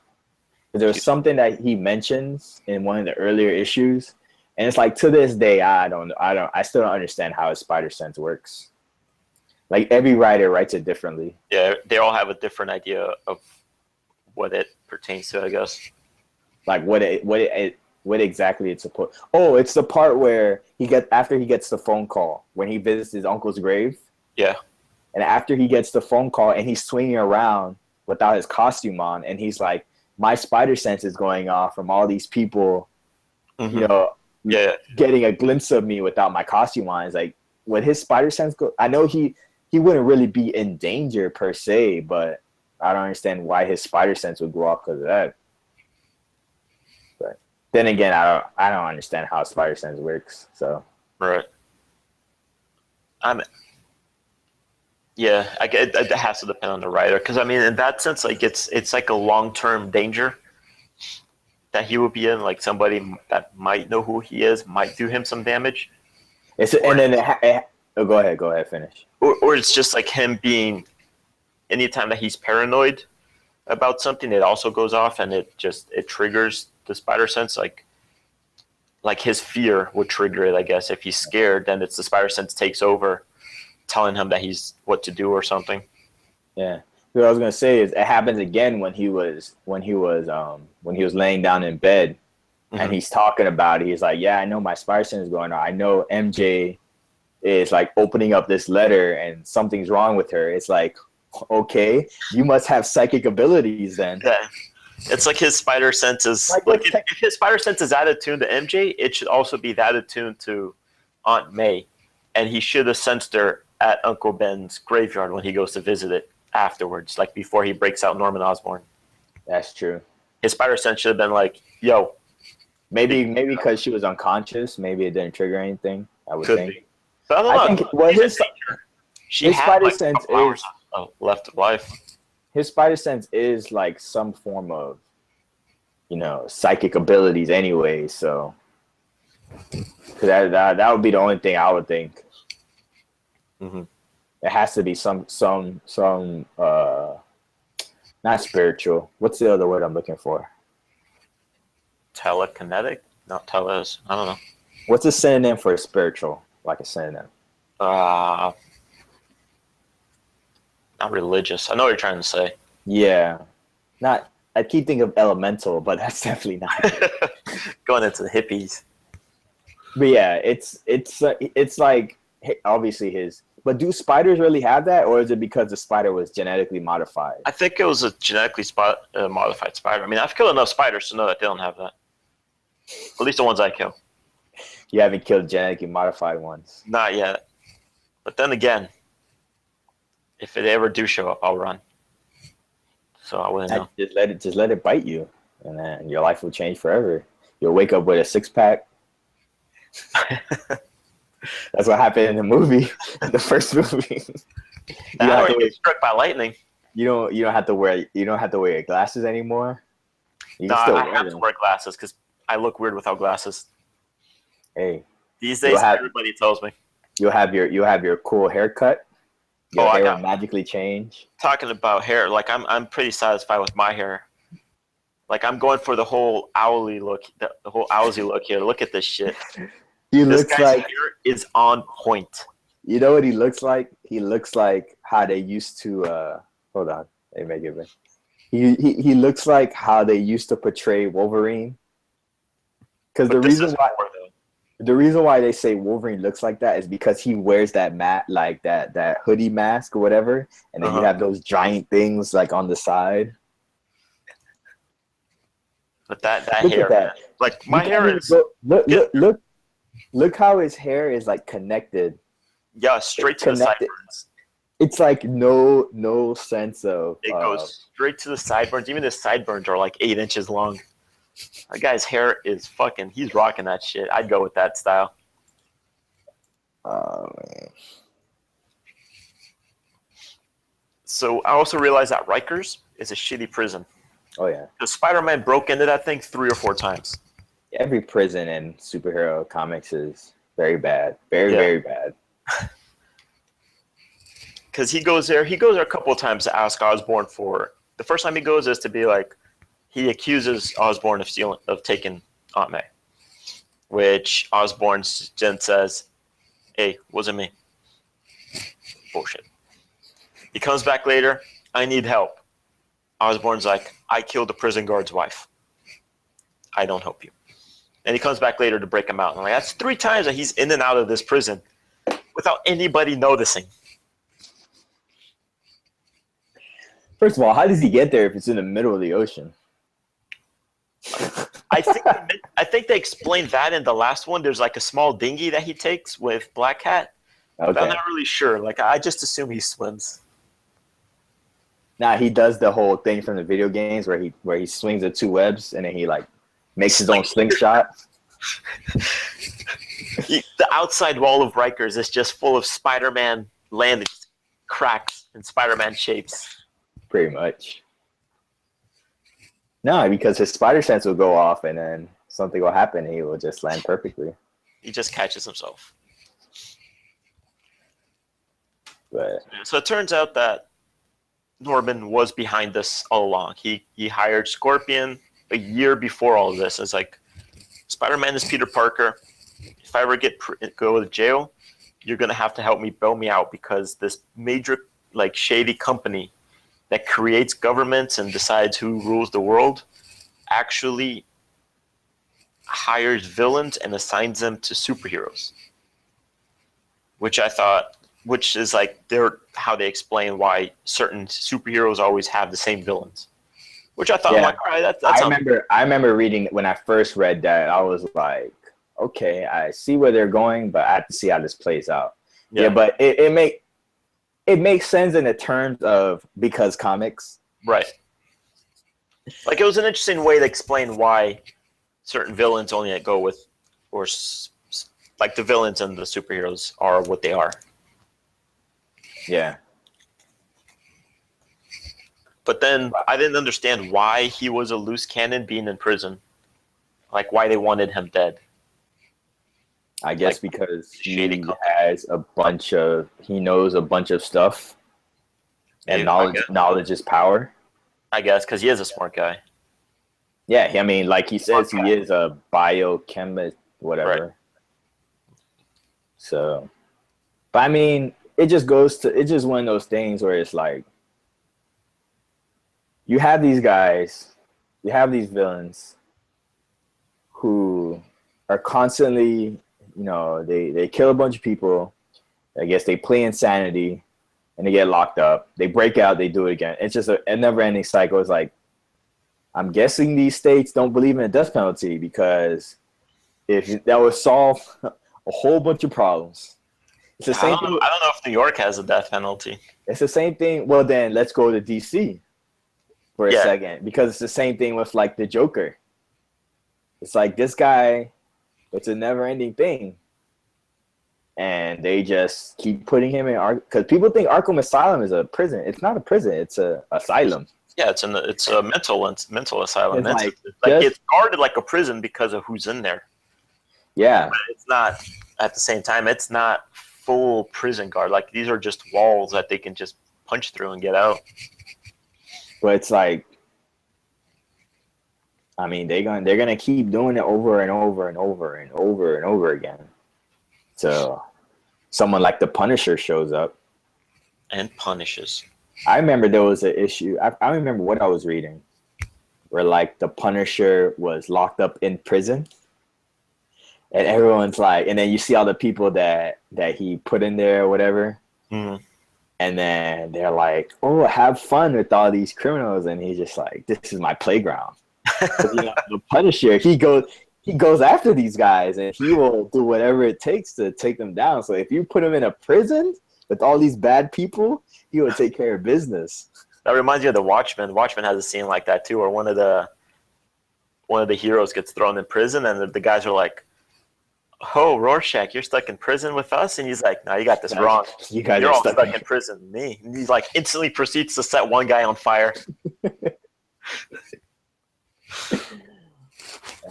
There was something that he mentions in one of the earlier issues, and it's like to this day I still don't understand how his spider sense works. Like every writer writes it differently. Yeah, they all have a different idea of what it pertains to, I guess. Like what exactly it's supposed. Oh, it's the part where after he gets the phone call when he visits his uncle's grave. Yeah. And after he gets the phone call and he's swinging around without his costume on, and he's like, my spider sense is going off from all these people, getting a glimpse of me without my costume on. It's like, would his spider sense go? I know he wouldn't really be in danger per se, but I don't understand why his spider sense would go off because of that. But then again, I don't understand how spider sense works. So right. Yeah, it has to depend on the writer, because I mean, in that sense, like it's like a long-term danger that he would be in. Like somebody that might know who he is might do him some damage. Go ahead, finish. Or it's just like him being. Anytime that he's paranoid about something, it also goes off, and it triggers the spider sense. Like his fear would trigger it, I guess. If he's scared, then it's the spider sense takes over, telling him that he's what to do or something. Yeah. What I was gonna say is it happens again when he was laying down in bed, and he's talking about it. He's like, yeah, I know my spider sense is going on. I know MJ is like opening up this letter and something's wrong with her. It's like, okay, you must have psychic abilities then. Yeah. It's like his spider sense is if his spider sense is that attuned to MJ, it should also be that attuned to Aunt May, and he should have sensed her at Uncle Ben's graveyard when he goes to visit it afterwards, like before he breaks out Norman Osborn. That's true. His spider sense should have been like, "Yo." Maybe because she was unconscious, maybe it didn't trigger anything. I would think. Be. But I don't know. His spider sense is left of life. His spider sense is like some form of, psychic abilities anyway. So that would be the only thing I would think. Mm-hmm. It has to be some not spiritual. What's the other word I'm looking for? Telekinetic? Not teles. I don't know. What's a synonym for spiritual? Like a synonym. Not religious. I know what you're trying to say. Yeah. Not. I keep thinking of elemental, but that's definitely not going into the hippies. But yeah, it's like obviously his. But do spiders really have that, or is it because the spider was genetically modified? I think it was a genetically modified spider. I mean, I've killed enough spiders to know that they don't have that. At least the ones I kill. You haven't killed genetically modified ones. Not yet. But then again, if they ever do show up, I'll run. So I wouldn't know. Just let it bite you, and then your life will change forever. You'll wake up with a 6-pack. That's what happened in the movie, the first movie. You don't have to get struck by lightning. You don't have to wear your glasses anymore. I have to wear glasses because I look weird without glasses. Hey, these days everybody tells me you'll have your cool haircut. Your hair will magically change. Talking about hair, like I'm pretty satisfied with my hair. Like I'm going for the whole owly look, the whole owsy look here. Look at this shit. This guy's hair is on point. You know what he looks like? He looks like how they used to. Hold on, they may give me. He looks like how they used to portray Wolverine. Because the reason why they say Wolverine looks like that is because he wears that that hoodie mask or whatever, and then you have those giant things like on the side. But that Look hair, at that. like my hair is look how his hair is like connected. Yeah, straight to the sideburns. It's like no sense of. It goes straight to the sideburns. Even the sideburns are like 8 inches long. That guy's hair is fucking. He's rocking that shit. I'd go with that style. Oh man. So I also realized that Rikers is a shitty prison. Oh yeah. The Spider-Man broke into that thing 3 or 4 times. Every prison in superhero comics is very bad. Very bad. Because he goes there a couple of times to ask Osborn for. The first time he goes is to be like, he accuses Osborn of taking Aunt May, which Osborn then says, "Hey, wasn't me." Bullshit. He comes back later. I need help. Osborn's like, I killed the prison guard's wife. I don't help you. And he comes back later to break him out. And I'm like, that's 3 times that he's in and out of this prison without anybody noticing. First of all, how does he get there if it's in the middle of the ocean? I think they explained that in the last one. There's like a small dinghy that he takes with Black Cat. Okay. But I'm not really sure. Like I just assume he swims. Nah, he does the whole thing from the video games where he swings the 2 webs and then he like makes his own slingshot. The outside wall of Rikers is just full of Spider-Man landings, cracks, and Spider-Man shapes. Pretty much. No, because his spider sense will go off and then something will happen and he will just land perfectly. He just catches himself. But so it turns out that Norman was behind this all along. He hired Scorpion a year before all of this. It's like, Spider-Man is Peter Parker. If I ever go to jail, you're going to have to help me bail me out because this major like shady company that creates governments and decides who rules the world actually hires villains and assigns them to superheroes. Which is like how they explain why certain superheroes always have the same villains. Which I thought, I'm like, all right, that's I remember reading, when I first read that, I was like, okay, I see where they're going, but I have to see how this plays out. Yeah, but it makes sense in the terms of because comics. Right. Like it was an interesting way to explain why certain villains only go with, or like the villains and the superheroes are what they are. Yeah. But then I didn't understand why he was a loose cannon being in prison. Like why they wanted him dead. I guess like, because he knows a bunch of stuff, and knowledge is power. I guess because he is a smart guy. Yeah, I mean, like he says, he is a biochemist, whatever. Right. So, but I mean, it's just one of those things where it's like, you have these guys, you have these villains who are constantly, they kill a bunch of people. I guess they play insanity and they get locked up. They break out, they do it again. It's just a never-ending cycle. It's like, I'm guessing these states don't believe in a death penalty because if that would solve a whole bunch of problems. It's the same thing. I don't know if New York has a death penalty. It's the same thing. Well, then let's go to DC for a second, because it's the same thing with like the Joker. It's like this guy, it's a never-ending thing, and they just keep putting him in because people think Arkham Asylum is a prison. It's not a prison. It's a asylum. Yeah, it's a mental asylum. It's guarded like a prison because of who's in there. Yeah, but it's not at the same time. It's not full prison guard. Like these are just walls that they can just punch through and get out. But it's like, I mean, they're gonna keep doing it over and over and over and over and over again. So someone like the Punisher shows up and punishes. I remember there was an issue. I don't remember what I was reading, where like the Punisher was locked up in prison, and everyone's like, and then you see all the people that he put in there or whatever. Mm-hmm. And then they're like, oh, have fun with all these criminals. And he's just like, this is my playground. The Punisher, he goes after these guys, and he will do whatever it takes to take them down. So if you put him in a prison with all these bad people, he will take care of business. That reminds me of the Watchmen. Watchmen has a scene like that too, where one of the heroes gets thrown in prison, and the guys are like, "Oh, Rorschach, you're stuck in prison with us," and he's like, "No, you got this wrong. You're all stuck in prison with me." And he like instantly proceeds to set one guy on fire.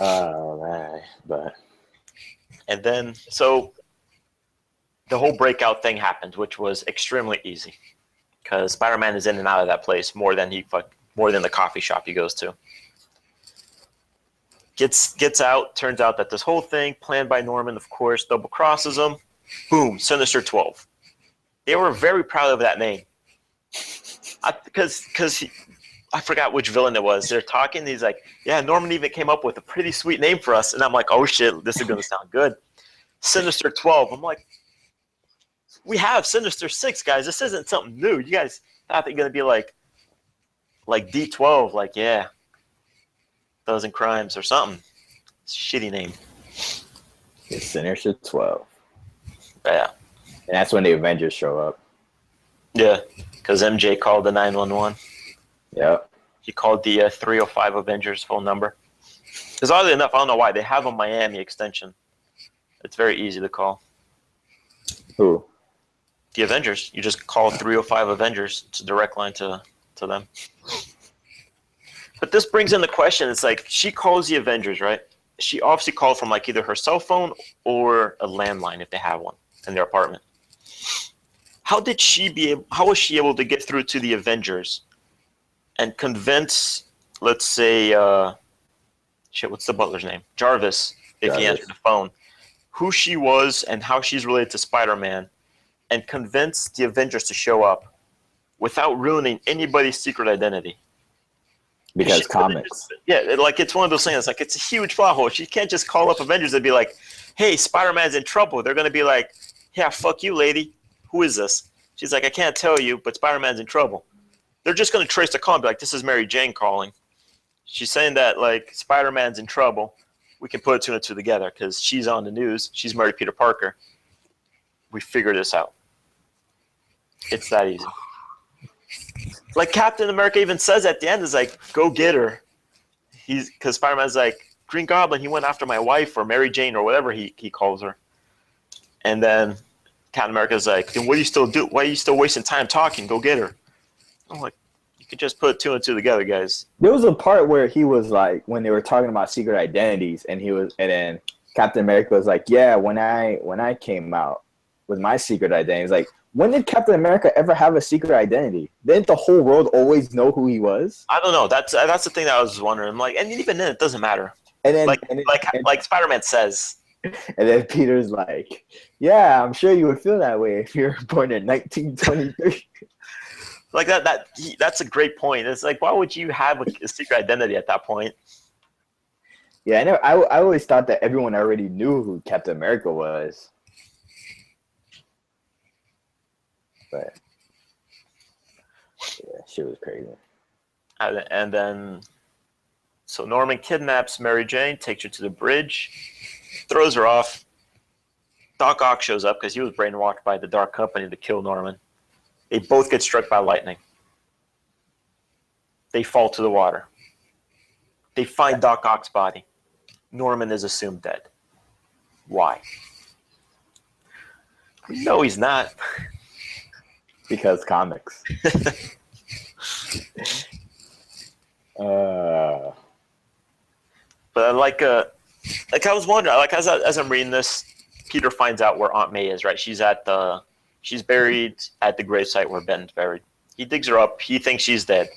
Oh man, and then so the whole breakout thing happened, which was extremely easy because Spider-Man is in and out of that place more than the coffee shop he goes to. Gets out. Turns out that this whole thing planned by Norman, of course, double crosses him. Boom, Sinister 12. They were very proud of that name because I forgot which villain it was. They're talking. He's like, "Yeah, Norman even came up with a pretty sweet name for us." And I'm like, "Oh shit, this is gonna sound good." Sinister 12. I'm like, "We have Sinister 6, guys. This isn't something new. You guys thought they're gonna be like D12, like yeah, dozen crimes or something." Shitty name. It's Sinister 12. Yeah. And that's when the Avengers show up. Yeah, because MJ called the 911. Yep. He called the 305 Avengers phone number. Because oddly enough, I don't know why, they have a Miami extension. It's very easy to call. Who? The Avengers. You just call 305 Avengers. It's a direct line to them. But this brings in the question. It's like, she calls the Avengers, right? She obviously called from like either her cell phone or a landline if they have one in their apartment. How was she able to get through to the Avengers and convince, let's say, what's the butler's name? Jarvis, if he answered the phone, who she was and how she's related to Spider-Man, and convince the Avengers to show up without ruining anybody's secret identity? Because comics. Yeah, like it's one of those things. Like it's a huge plot hole. She can't just call up Avengers and be like, "Hey, Spider-Man's in trouble." They're gonna be like, "Yeah, fuck you, lady. Who is this?" She's like, "I can't tell you, but Spider-Man's in trouble." They're just gonna trace the call and be like, "This is Mary Jane calling. She's saying that like Spider-Man's in trouble. We can put two and two together because she's on the news. She's Mary Peter Parker. We figured this out. It's that easy." Like Captain America even says at the end, is like, "Go get her." Because Spider-Man's like, "Green Goblin, he went after my wife," or Mary Jane, or whatever he calls her. And then Captain America's like, "Then what do you still do? Why are you still wasting time talking? Go get her." I'm like, you could just put two and two together, guys. There was a part where he was like, when they were talking about secret identities, and then Captain America was like, "Yeah, when I came out with my secret identity," he's like, when did Captain America ever have a secret identity? Didn't the whole world always know who he was? I don't know. That's the thing that I was wondering. I'm like, and even then, it doesn't matter. And then, like Spider-Man says. And then Peter's like, "Yeah, I'm sure you would feel that way if you're born in 1923." Like that's a great point. It's like, why would you have a secret identity at that point? Yeah, I always thought that everyone already knew who Captain America was. But yeah, shit was crazy. And then, so Norman kidnaps Mary Jane, takes her to the bridge, throws her off. Doc Ock shows up because he was brainwashed by the Dark Company to kill Norman. They both get struck by lightning. They fall to the water. They find Doc Ock's body. Norman is assumed dead. Why? No, he's not. Because comics. But like I was wondering, like as I'm reading this, Peter finds out where Aunt May is. Right, she's buried at the gravesite where Ben's buried. He digs her up. He thinks she's dead.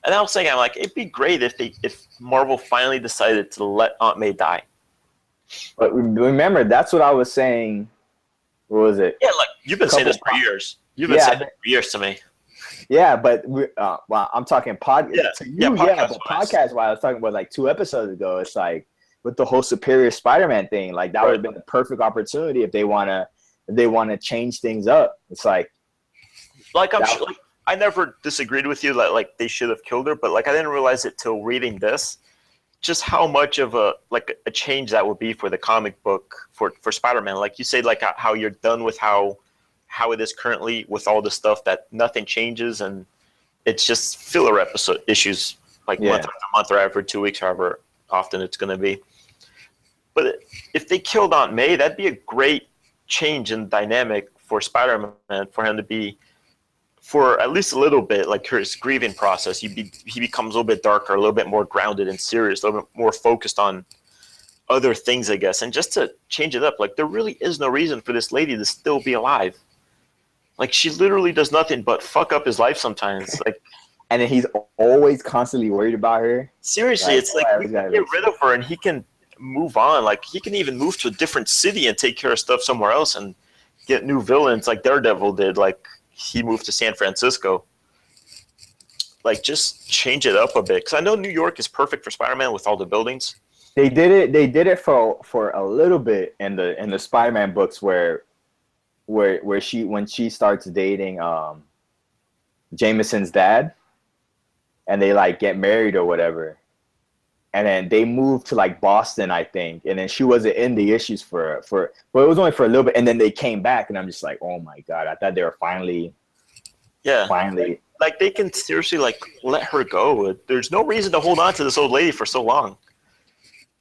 And I was thinking, I'm like, it'd be great if Marvel finally decided to let Aunt May die. But remember, that's what I was saying. What was it? Yeah, like you've been saying this for years. You've been saying it for years to me. Yeah, but well, I'm talking podcast. Yeah, podcast-wise, I was talking about like 2 episodes ago. It's like with the whole Superior Spider-Man thing, like that would have been the perfect opportunity if they wanna change things up. It's like I'm sure, I never disagreed with you that like they should have killed her, but like I didn't realize it till reading this. just how much of a change that would be for the comic book for Spider-Man. Like you say, like how you're done with how it is currently with all the stuff that nothing changes and it's just filler episode issues like month after month or every 2 weeks, however often it's going to be. But if they killed Aunt May, that'd be a great change in dynamic for Spider-Man, for him to be, for at least a little bit, like his grieving process, he becomes a little bit darker, a little bit more grounded and serious, a little bit more focused on other things, I guess. And just to change it up, like there really is no reason for this lady to still be alive. Like she literally does nothing but fuck up his life sometimes. Like, and then he's always constantly worried about her. Seriously, it's like we can get rid of her and he can move on. Like he can even move to a different city and take care of stuff somewhere else and get new villains like Daredevil did. Like he moved to San Francisco. Like just change it up a bit, because I know New York is perfect for Spider-Man with all the buildings. They did it for a little bit in the Spider-Man books where when she starts dating Jameson's dad, and they like get married or whatever, and then they moved to like Boston, I think, and then she wasn't in the issues well, it was only for a little bit, and then they came back, and I'm just like, oh my god, I thought they were finally like they can seriously like let her go. There's no reason to hold on to this old lady for so long.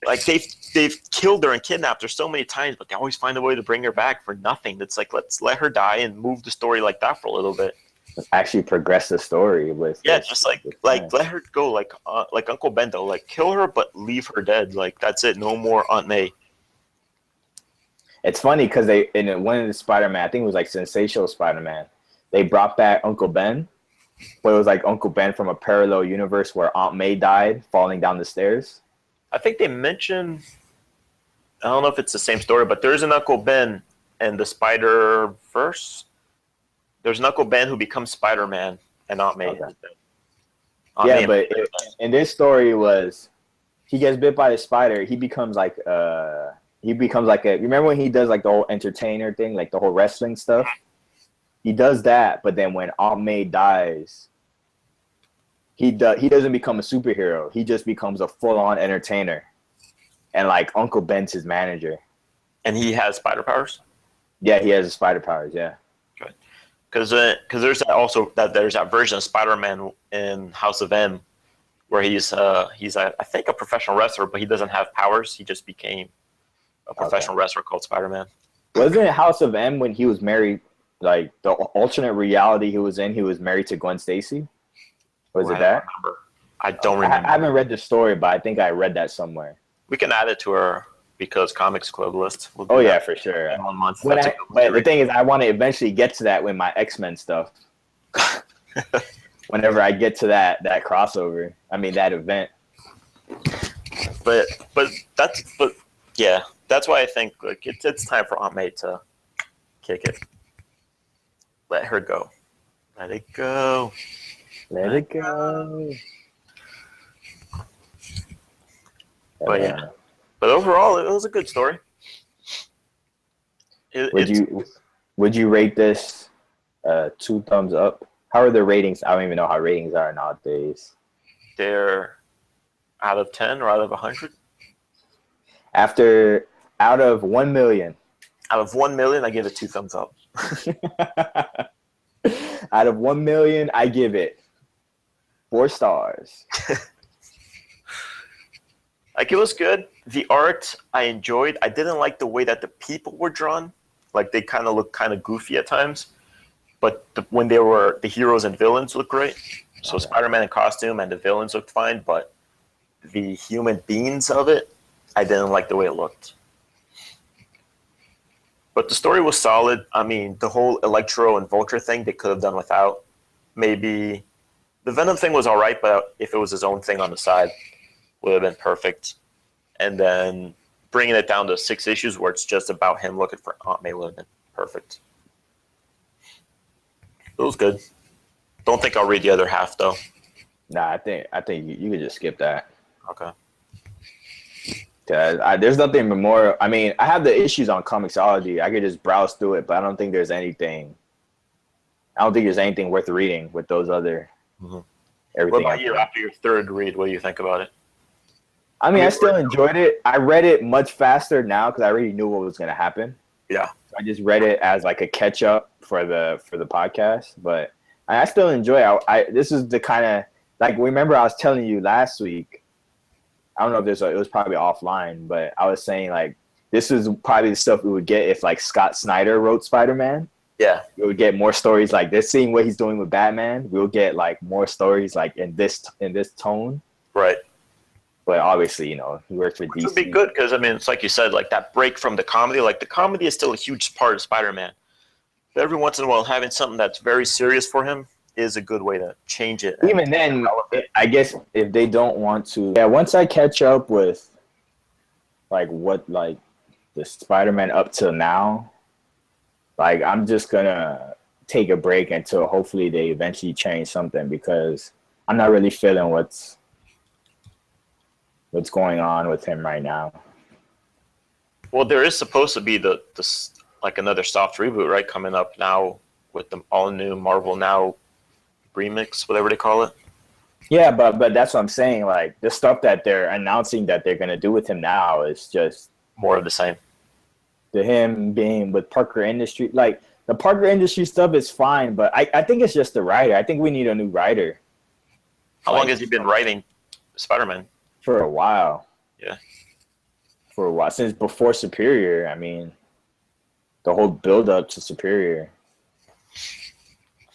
Like they've killed her and kidnapped her so many times, but they always find a way to bring her back for nothing. It's like, let's let her die and move the story like that for a little bit. Actually progress the story with just let her go, like Uncle Bendo, like kill her but leave her dead. Like that's it, no more Aunt May. It's funny because they in one of the Spider-Man, I think it was like Sensational Spider-Man, they brought back Uncle Ben, but it was like Uncle Ben from a parallel universe where Aunt May died falling down the stairs. I think they mentioned, I don't know if it's the same story, but there's an Uncle Ben in the Spider-Verse. There's an Uncle Ben who becomes Spider-Man and Aunt May. Okay. But in this story was he gets bit by the spider. He becomes like a. You remember when he does like the whole entertainer thing, like the whole wrestling stuff? He does that, but then when Aunt May dies, he doesn't become a superhero. He just becomes a full-on entertainer, and like Uncle Ben's his manager. And he has spider powers. Yeah, he has spider powers. Yeah. Because there's that version of Spider-Man in House of M, where he's I think a professional wrestler, but he doesn't have powers. He just became a professional wrestler called Spider-Man. Wasn't it House of M when he was married? Like the alternate reality he was in, he was married to Gwen Stacy. Was it that? I don't remember. I haven't read the story, but I think I read that somewhere. We can add it to our Because Comics Club list. Oh yeah, for sure. In 1 month. But the thing is, I want to eventually get to that with my X-Men stuff. Whenever I get to that crossover, I mean that event. But that's why I think like it's time for Aunt May to kick it. Let her go. Let it go. Let it go. But yeah. But overall, it was a good story. Would you rate this 2 thumbs up? How are the ratings? I don't even know how ratings are nowadays. They're out of 10 or out of 100? Out of 1 million. Out of 1 million, I give it 2 thumbs up. Out of 1 million, I give it 4 stars. Like it was good. The art I enjoyed. I didn't like the way that the people were drawn. Like they kind of looked kind of goofy at times. But when they were the heroes and villains looked great. So Spider-Man in costume and the villains looked fine, but the human beings of it, I didn't like the way it looked. But the story was solid. I mean, the whole Electro and Vulture thing they could have done without. Maybe the Venom thing was all right, but if it was his own thing on the side, would have been perfect. And then bringing it down to 6 issues where it's just about him looking for Aunt May would have been perfect. It was good. Don't think I'll read the other half though. Nah, I think you could just skip that. Okay. There's nothing more. I mean, I have the issues on Comixology. I could just browse through it, but I don't think there's anything worth reading with those other everything. What about you? After your 3rd read, what do you think about it? I mean, I still enjoyed it. I read it much faster now because I already knew what was going to happen. Yeah. So I just read it as like a catch up for the podcast, but I still enjoy it. This is the kind of like, remember I was telling you last week. I don't know if it was probably offline, but I was saying like this is probably the stuff we would get if like Scott Snyder wrote Spider-Man. Yeah. We would get more stories like this. Seeing what he's doing with Batman, we'll get like more stories like in this tone. Right. But obviously, he works for DC. Which would be good because, I mean, it's like you said, like that break from the comedy. Like the comedy is still a huge part of Spider-Man. But every once in a while, having something that's very serious for him is a good way to change it. Even then, I guess if they don't want to, once I catch up with like what like the Spider-Man up till now, like I'm just gonna take a break until hopefully they eventually change something because I'm not really feeling what's going on with him right now. Well, there is supposed to be the like another soft reboot, right, coming up now with the all new Marvel Now remix, whatever they call it. Yeah, but that's what I'm saying. Like the stuff that they're announcing that they're gonna do with him now is just more of the same. Him being with Parker Industries, like the Parker Industries stuff is fine, but I think it's just the writer. I think we need a new writer. How long has he been writing Spider-Man? For a while. Yeah. For a while, since before Superior. I mean, the whole build up to Superior.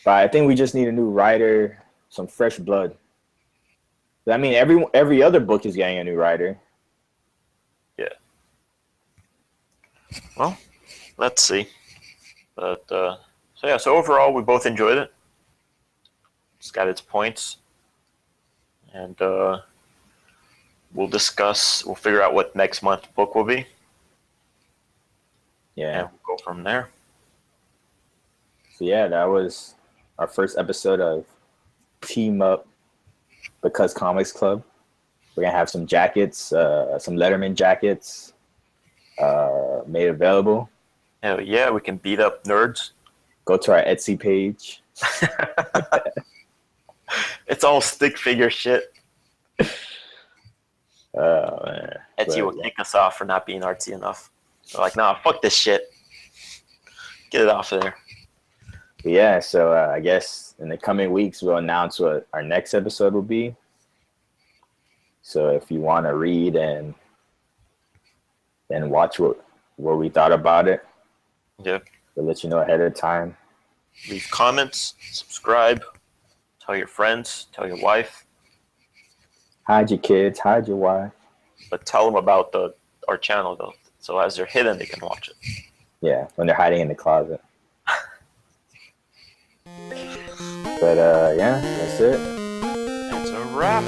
But I think we just need a new writer, some fresh blood. I mean, every other book is getting a new writer. Yeah. Well, let's see. But so overall, we both enjoyed it. It's got its points, and we'll figure out what next month's book will be. Yeah. And we'll go from there. So yeah, that was our first episode of TMUP Because Comics Club. We're gonna have some jackets, some Letterman jackets made available. Hell yeah, we can beat up nerds. Go to our Etsy page. It's all stick figure shit. Oh man. Etsy will kick us off for not being artsy enough. They're like, nah, fuck this shit. Get it off of there. But yeah, so I guess in the coming weeks we'll announce what our next episode will be. So if you want to read and watch what we thought about it, we'll let you know ahead of time. Leave comments, subscribe, tell your friends, tell your wife. Hide your kids, hide your wife. But tell them about our channel though. So as they're hidden, they can watch it. Yeah, when they're hiding in the closet. But yeah, that's it. That's a wrap.